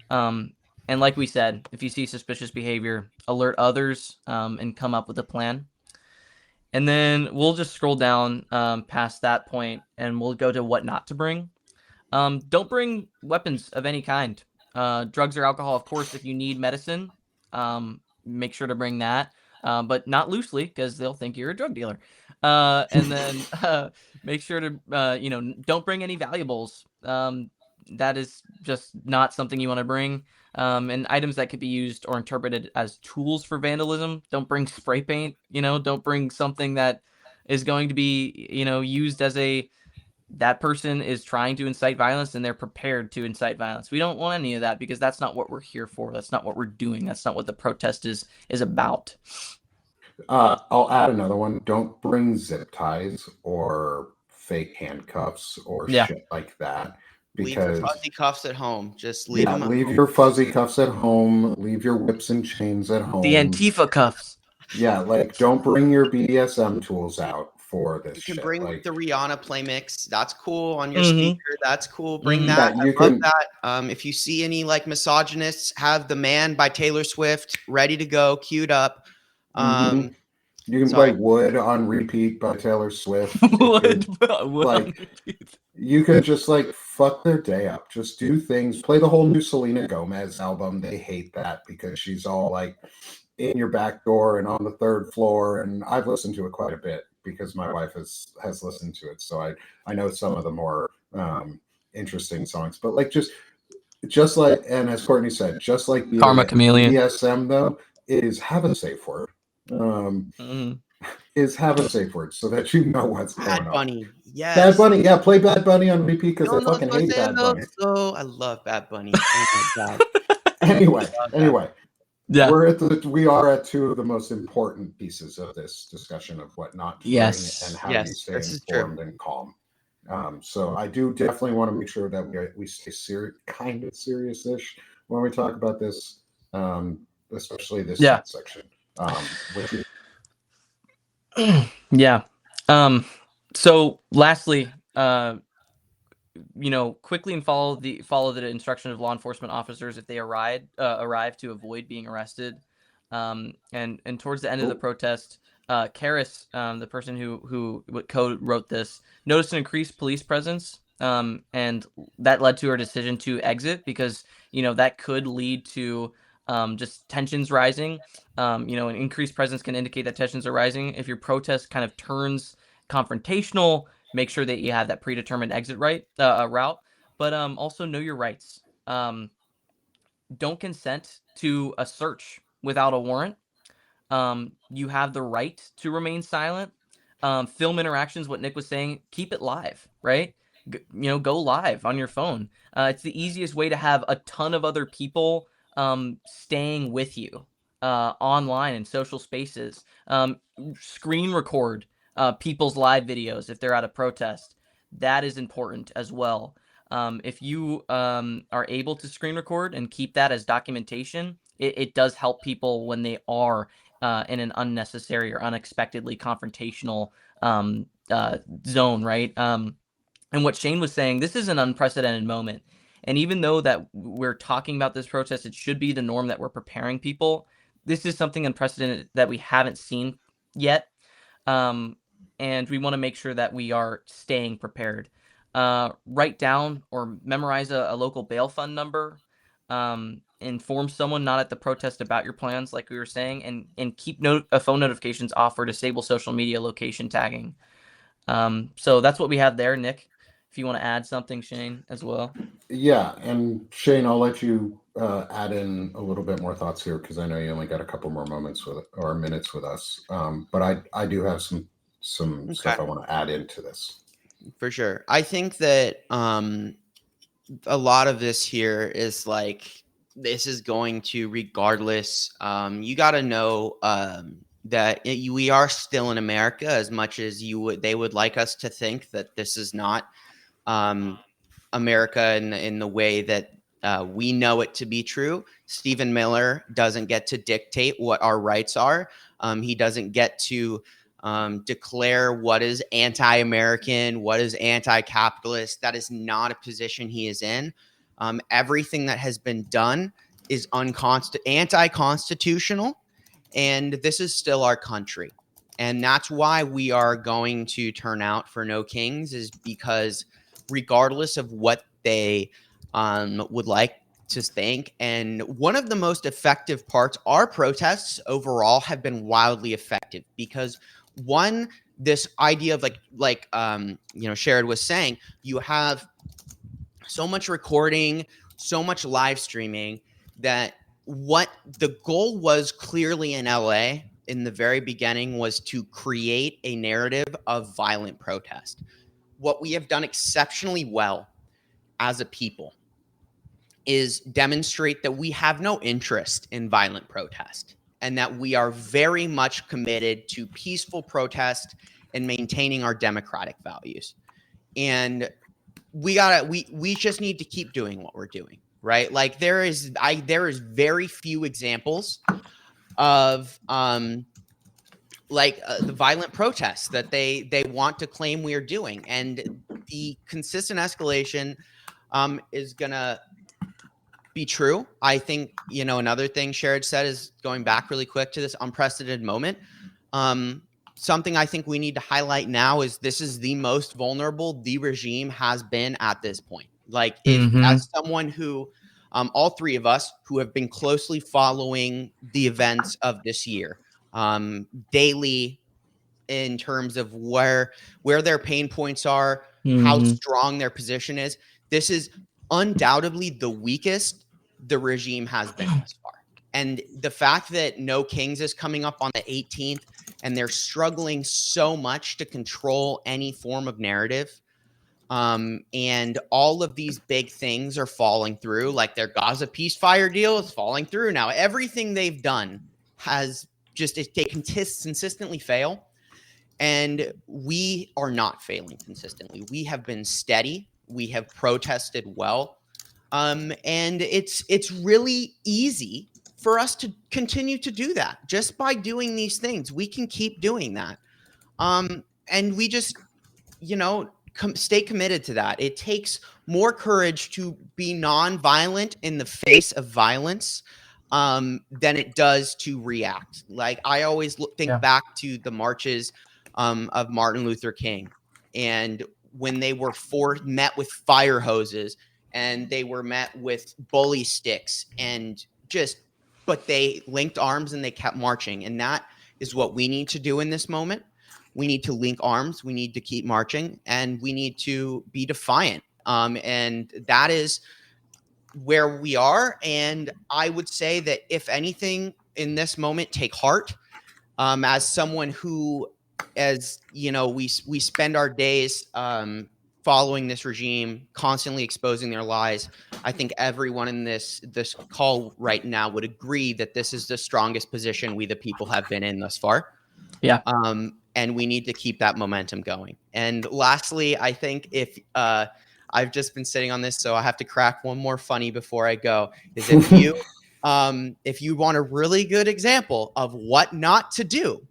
And like we said, if you see suspicious behavior, alert others and come up with a plan. And then we'll just scroll down past that point and we'll go to what not to bring. Don't bring weapons of any kind. Drugs or alcohol, of course, if you need medicine, make sure to bring that. But not loosely, because they'll think you're a drug dealer. And then make sure to, don't bring any valuables. That is just not something you want to bring. And items that could be used or interpreted as tools for vandalism. Don't bring spray paint. Don't bring something that is going to be, used as that person is trying to incite violence and they're prepared to incite violence. We don't want any of that, because that's not what we're here for. That's not what we're doing. That's not what the protest is about. I'll add another one. Don't bring zip ties or fake handcuffs or shit like that. Leave your Because fuzzy cuffs at home. Just leave them. leave your fuzzy cuffs at home. Leave your whips and chains at home. The Antifa cuffs. Yeah, don't bring your BDSM tools out for this. You can shit. bring the Rihanna play mix. That's cool on your speaker. That's cool. Bring that. Yeah, I love that. If you see any misogynists, have "The Man" by Taylor Swift ready to go, queued up. You can play "Wood" on repeat by Taylor Swift. Wood you can just fuck their day up. Just do things. Play the whole new Selena Gomez album. They hate that because she's all in your back door and on the third floor. And I've listened to it quite a bit because my wife has listened to it. So I know some of the more interesting songs. But just like, and as Courtney said, just like Karma Chameleon. BDSM though, is have a safe word. Is have a safe word so that you know what's going on. Bad Bunny. Yes. Bad Bunny. Yeah, play Bad Bunny on repeat because I fucking hate Bad Bunny. I love Bad Bunny. Oh my God. Anyway. Yeah. We are at two of the most important pieces of this discussion of what not to bring and how you stay informed and calm. So I do definitely want to make sure that we stay kind of serious-ish when we talk about this, especially this section. Yeah. So lastly, quickly and follow the instruction of law enforcement officers if they arrive to avoid being arrested. And towards the end of the protest, Karis, the person who co-wrote this, noticed an increased police presence. And that led to her decision to exit because, that could lead to just tensions rising. An increased presence can indicate that tensions are rising. If your protest kind of turns confrontational, make sure that you have that predetermined exit route, but also know your rights. Don't consent to a search without a warrant. You have the right to remain silent. Film interactions, what Nick was saying, keep it live, right? Go live on your phone. It's the easiest way to have a ton of other people staying with you. online and social spaces. Screen record people's live videos if they're at a protest. That is important as well. If you are able to screen record and keep that as documentation, it does help people when they are in an unnecessary or unexpectedly confrontational zone, right? And what Shane was saying, this is an unprecedented moment. And even though that we're talking about this protest, it should be the norm that we're preparing people. This is something unprecedented that we haven't seen yet. And we want to make sure that we are staying prepared. Write down or memorize a local bail fund number. Inform someone not at the protest about your plans, like we were saying, and keep phone notifications off or disable social media location tagging. So that's what we have there, Nick. If you want to add something, Shane, as well. Yeah, and Shane, I'll let you add in a little bit more thoughts here because I know you only got a couple more minutes with us. But I do have some stuff I want to add into this. For sure. I think that a lot of this here is like, this is going to, regardless, you got to know that we are still in America, as much as they would like us to think that this is not America in the way that we know it to be true. Stephen Miller doesn't get to dictate what our rights are. He doesn't get to declare what is anti-American, what is anti-capitalist. That is not a position he is in. Everything that has been done is anti-constitutional, and this is still our country. And that's why we are going to turn out for No Kings, is because regardless of what they would like to think, and one of the most effective parts, our protests overall have been wildly effective because, one, this idea of like Sherrod was saying, you have so much recording, so much live streaming, that what the goal was clearly in LA in the very beginning was to create a narrative of violent protest. What we have done exceptionally well as a people is demonstrate that we have no interest in violent protest, and that we are very much committed to peaceful protest and maintaining our democratic values. And we just need to keep doing what we're doing, right? Like there is very few examples of the violent protests that they want to claim we are doing, and the consistent escalation is gonna be true. I think another thing Sherrod said is, going back really quick to this unprecedented moment. Something I think we need to highlight now is this is the most vulnerable the regime has been at this point. Like, if as someone who, all three of us who have been closely following the events of this year, daily, in terms of where their pain points are, how strong their position is, this is undoubtedly the weakest the regime has been thus far. And the fact that No Kings is coming up on the 18th, and they're struggling so much to control any form of narrative, and all of these big things are falling through, like their Gaza ceasefire deal is falling through now. Everything they've done has they consistently fail, and we are not failing consistently. We have been steady. We have protested well. And it's really easy for us to continue to do that. Just by doing these things, we can keep doing that. And we just, stay committed to that. It takes more courage to be nonviolent in the face of violence than it does to react. Like, I always think back to the marches of Martin Luther King, and when they were met with fire hoses, and they were met with bully sticks, but they linked arms and they kept marching. And that is what we need to do in this moment. We need to link arms. We need to keep marching, and we need to be defiant. And that is where we are. And I would say that, if anything, in this moment, take heart. As someone who, as we spend our days following this regime, constantly exposing their lies. I think everyone in this call right now would agree that this is the strongest position we the people have been in thus far. Yeah. And we need to keep that momentum going. And lastly, I think if I've just been sitting on this, so I have to crack one more funny before I go, is if you want a really good example of what not to do,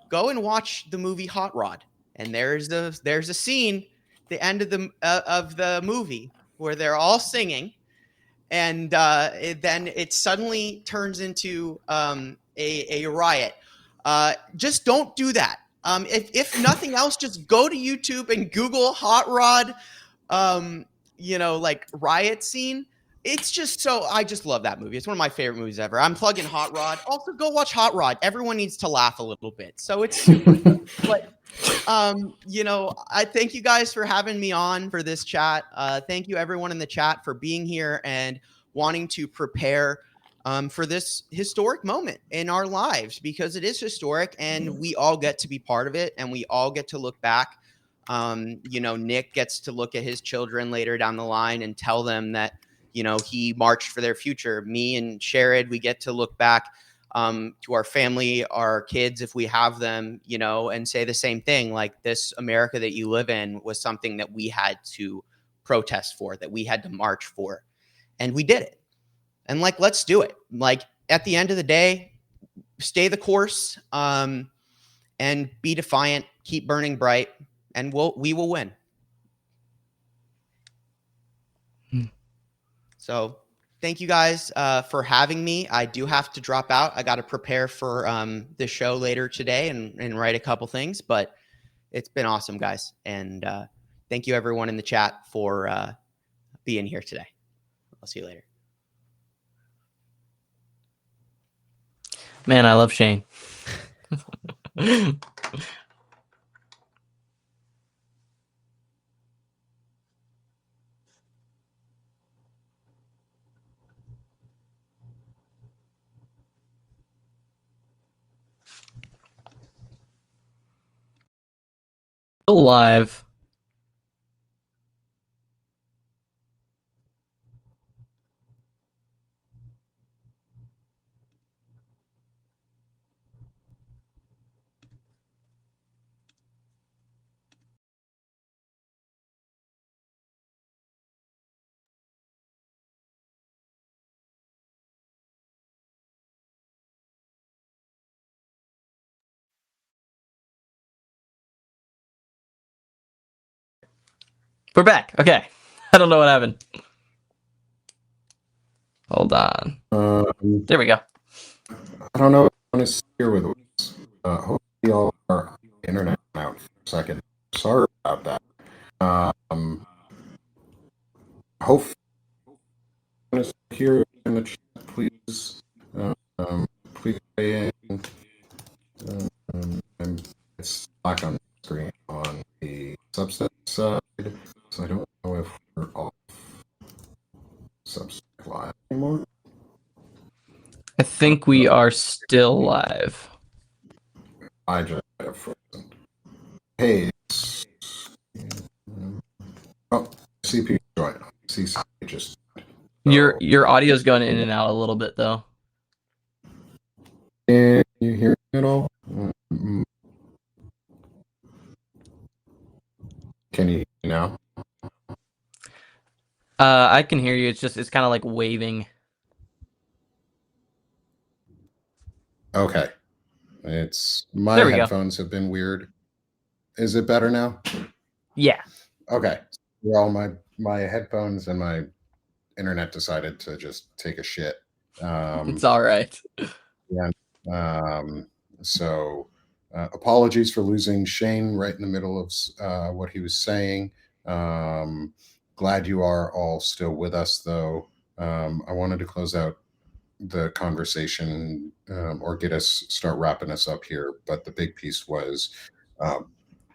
go and watch the movie Hot Rod. And there's a scene, the end of the movie, where they're all singing, and then it suddenly turns into a riot. Just don't do that. If nothing else, just go to YouTube and Google Hot Rod, like riot scene. It's just I just love that movie. It's one of my favorite movies ever. I'm plugging Hot Rod. Also, go watch Hot Rod. Everyone needs to laugh a little bit. So it's super good. But I thank you guys for having me on for this chat. Thank you everyone in the chat for being here and wanting to prepare for this historic moment in our lives, because it is historic and we all get to be part of it and we all get to look back. Nick gets to look at his children later down the line and tell them that, he marched for their future. Me and Sherrod, we get to look back to our family, our kids, if we have them, and say the same thing. Like, this America that you live in was something that we had to protest for, that we had to march for. And we did it. And let's do it. At the end of the day, stay the course, and be defiant, keep burning bright, and we will win. So thank you guys for having me. I do have to drop out. I got to prepare for the show later today and write a couple things, but it's been awesome, guys. And thank you everyone in the chat for being here today. I'll see you later. Man, I love Shane. Still live. We're back. Okay. I don't know what happened. Hold on. There we go. I don't know if anyone is here with us. Hopefully y'all are internet out for a second. Sorry about that. Hopefully anyone is here in the chat, please. Please stay in. It's black on the screen on the Substack side, so I don't know if we're off Substack Live anymore. I think we are still live. I just have frozen. Hey, CP join. CC just. Your audio's going in and out a little bit though. Can you hear me at all? Can you hear me now? I can hear you. It's kind of like waving. Okay. It's my headphones have been weird. Is it better now? Yeah. Okay. Well, my headphones and my internet decided to just take a shit. It's all right. Yeah. So apologies for losing Shane right in the middle of what he was saying. Glad you are all still with us, though. I wanted to close out the conversation or start wrapping us up here. But the big piece was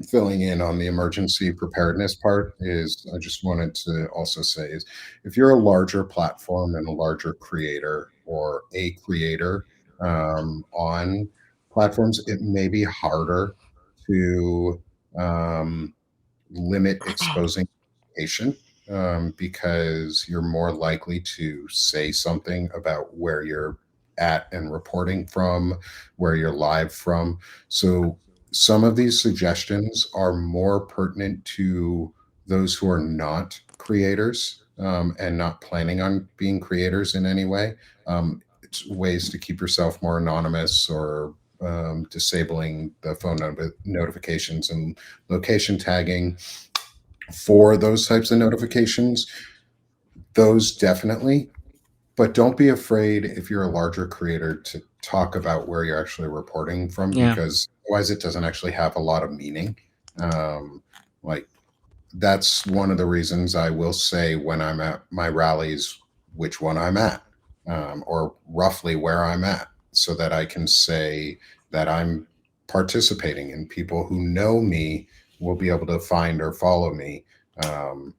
filling in on the emergency preparedness part. I just wanted to also say is if you're a larger platform and a larger creator or a creator on platforms, it may be harder to limit exposing location, because you're more likely to say something about where you're at and reporting from, where you're live from. So some of these suggestions are more pertinent to those who are not creators, and not planning on being creators in any way. It's ways to keep yourself more anonymous, or disabling the phone notifications and location tagging for those types of notifications. Those definitely, but don't be afraid if you're a larger creator to talk about where you're actually reporting from, Yeah. because otherwise it doesn't actually have a lot of meaning. Like, that's one of the reasons I will say when I'm at my rallies which one I'm at, or roughly where I'm at, so that I can say that I'm participating, and people who know me will be able to find or follow me. Um,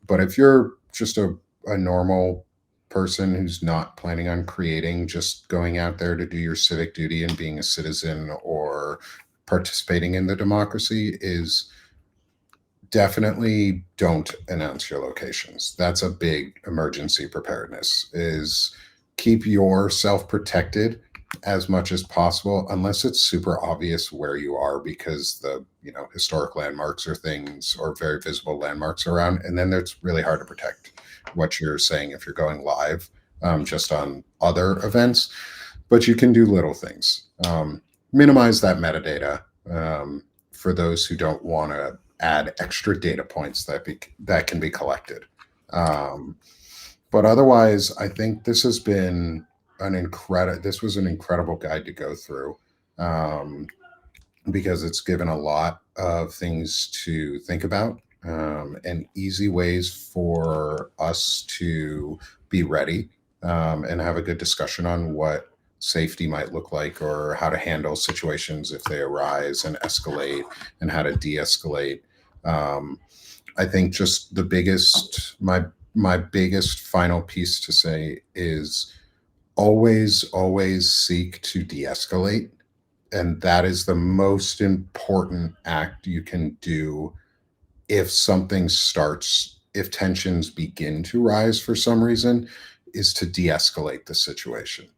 but if you're just a normal person who's not planning on creating, just going out there to do your civic duty and being a citizen or participating in the democracy, is definitely don't announce your locations. That's a big emergency preparedness, is keep yourself protected as much as possible, unless it's super obvious where you are, because the historic landmarks or things, or very visible landmarks around, and then it's really hard to protect what you're saying if you're going live, just on other events. But you can do little things. Minimize that metadata, for those who don't want to add extra data points that can be collected. Um, but otherwise, I think this has been this was an incredible guide to go through, um, because it's given a lot of things to think about, and easy ways for us to be ready, and have a good discussion on what safety might look like, or how to handle situations if they arise and escalate, and how to de-escalate. Um, I think just my biggest final piece to say is always seek to de-escalate, and that is the most important act you can do if if tensions begin to rise for some reason, is to de-escalate the situation.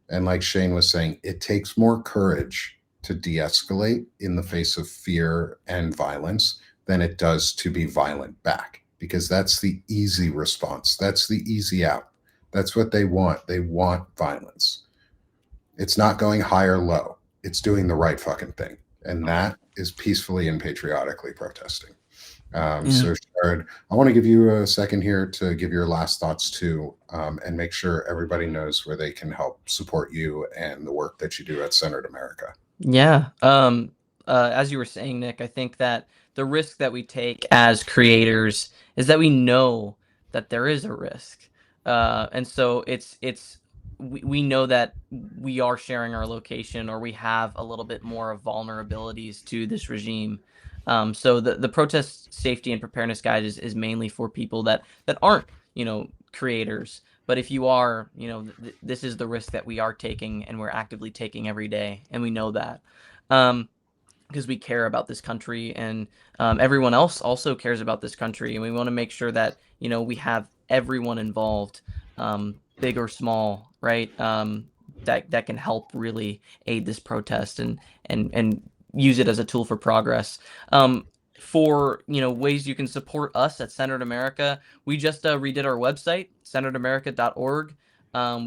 And like Shane was saying, it takes more courage to de-escalate in the face of fear and violence than it does to be violent back, because that's the easy response, that's the easy out. That's what they want violence. It's not going high or low. It's doing the right fucking thing. And that is peacefully and patriotically protesting. So, Jared, I want to give you a second here to give your last thoughts too, and make sure everybody knows where they can help support you and the work that you do at Centered America. Yeah. As you were saying, Nick, I think that the risk that we take as creators is that we know that there is a risk. And so we know that we are sharing our location, or we have a little bit more of vulnerabilities to this regime. So the protest safety and preparedness guide is mainly for people that aren't, creators. But if you are, this is the risk that we are taking, and we're actively taking every day, and we know that. Because we care about this country, and everyone else also cares about this country, and we want to make sure that we have everyone involved, big or small, right? That can help really aid this protest, and use it as a tool for progress. For ways you can support us at Centered America, we just redid our website, centeredamerica.org.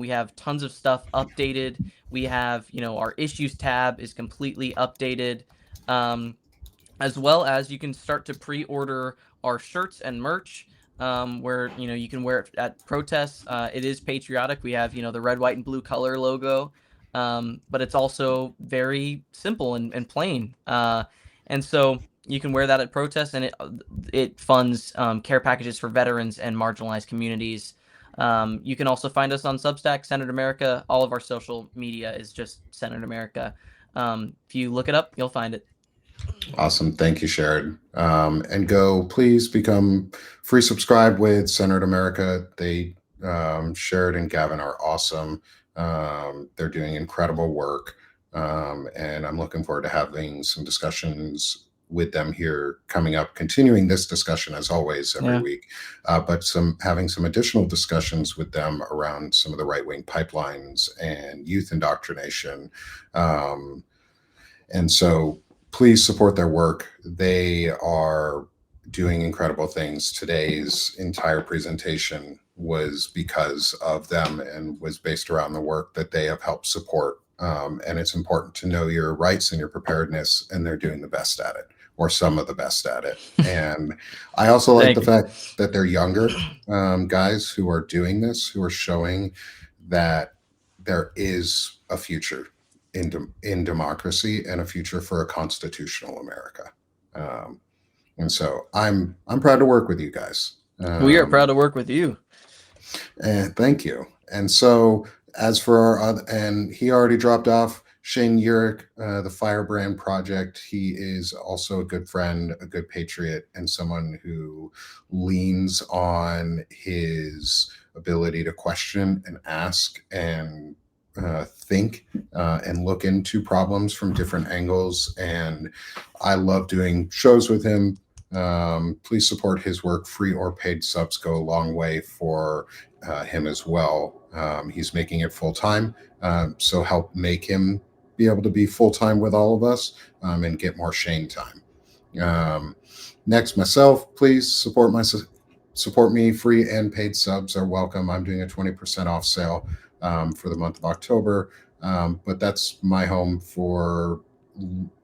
We have tons of stuff updated. We have our issues tab is completely updated, as well as you can start to pre-order our shirts and merch, where you can wear it at protests. It is patriotic. We have the red, white, and blue color logo, but it's also very simple and plain, and so you can wear that at protests, and it funds care packages for veterans and marginalized communities. You can also find us on Substack, Centered America. All of our social media is just Centered America. If you look it up, you'll find it. Awesome. Thank you, Sharon. And please become free subscribe with Centered America. Sharon and Gavin are awesome. They're doing incredible work. And I'm looking forward to having some discussions with them here coming up, continuing this discussion as always every week, but having some additional discussions with them around some of the right-wing pipelines and youth indoctrination. And so please support their work. They are doing incredible things. Today's entire presentation was because of them and was based around the work that they have helped support. And it's important to know your rights and your preparedness, and they're doing the best at it, or some of the best at it. And I also like the fact that they're younger guys who are doing this, who are showing that there is a future in democracy and a future for a constitutional America. And so I'm proud to work with you guys. We are proud to work with you. And thank you. And so as for our other, and he already dropped off, Shane Urich, the Firebrand Project. He is also a good friend, a good patriot, and someone who leans on his ability to question and ask and think and look into problems from different angles. And I love doing shows with him. Please support his work. Free or paid subs go a long way for him as well. He's making it full time, so help make him be able to be full time with all of us and get more Shane time. Next, myself, please support me. Free and paid subs are welcome. I'm doing a 20% off sale for the month of October, but that's my home for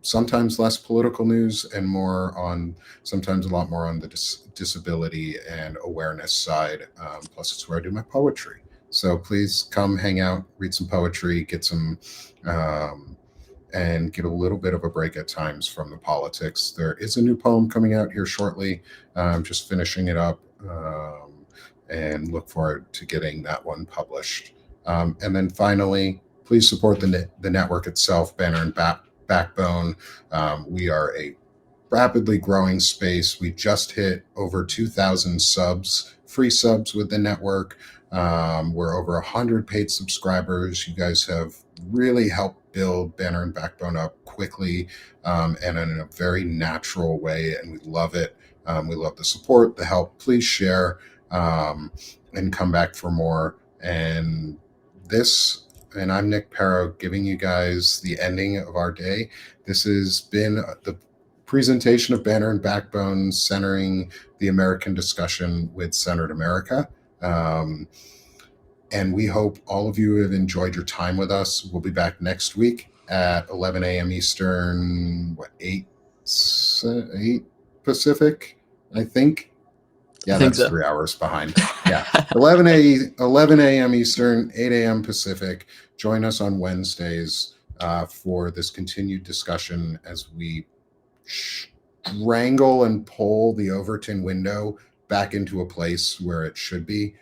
sometimes less political news and sometimes a lot more on the disability and awareness side. Plus, it's where I do my poetry. So please come hang out, read some poetry, get some, and get a little bit of a break at times from the politics. There is a new poem coming out here shortly. I'm just finishing it up and look forward to getting that one published. And then finally, please support the network itself, Banner and Backbone. We are a rapidly growing space. We just hit over 2,000 subs, free subs with the network. We're over 100 paid subscribers. You guys have really helped build Banner and Backbone up quickly and in a very natural way, and we love it. We love the support, the help. Please share and come back for more. And I'm Nick Perro, giving you guys the ending of our day. This has been the presentation of Banner and Backbone, centering the American discussion with Centered America. And we hope all of you have enjoyed your time with us. We'll be back next week at 11 a.m. Eastern, 8 Pacific, I think. Yeah, that's so. 3 hours behind. Yeah, 11 a.m. Eastern, 8 a.m. Pacific. Join us on Wednesdays for this continued discussion as we strangle and pull the Overton window back into a place where it should be,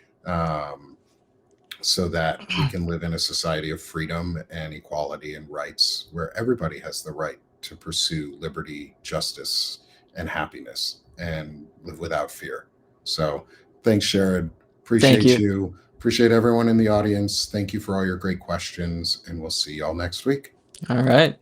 so that we can live in a society of freedom and equality and rights where everybody has the right to pursue liberty, justice, and happiness and live without fear. So thanks, Sherrod. Appreciate you. Appreciate everyone in the audience. Thank you for all your great questions, and we'll see y'all next week. All right.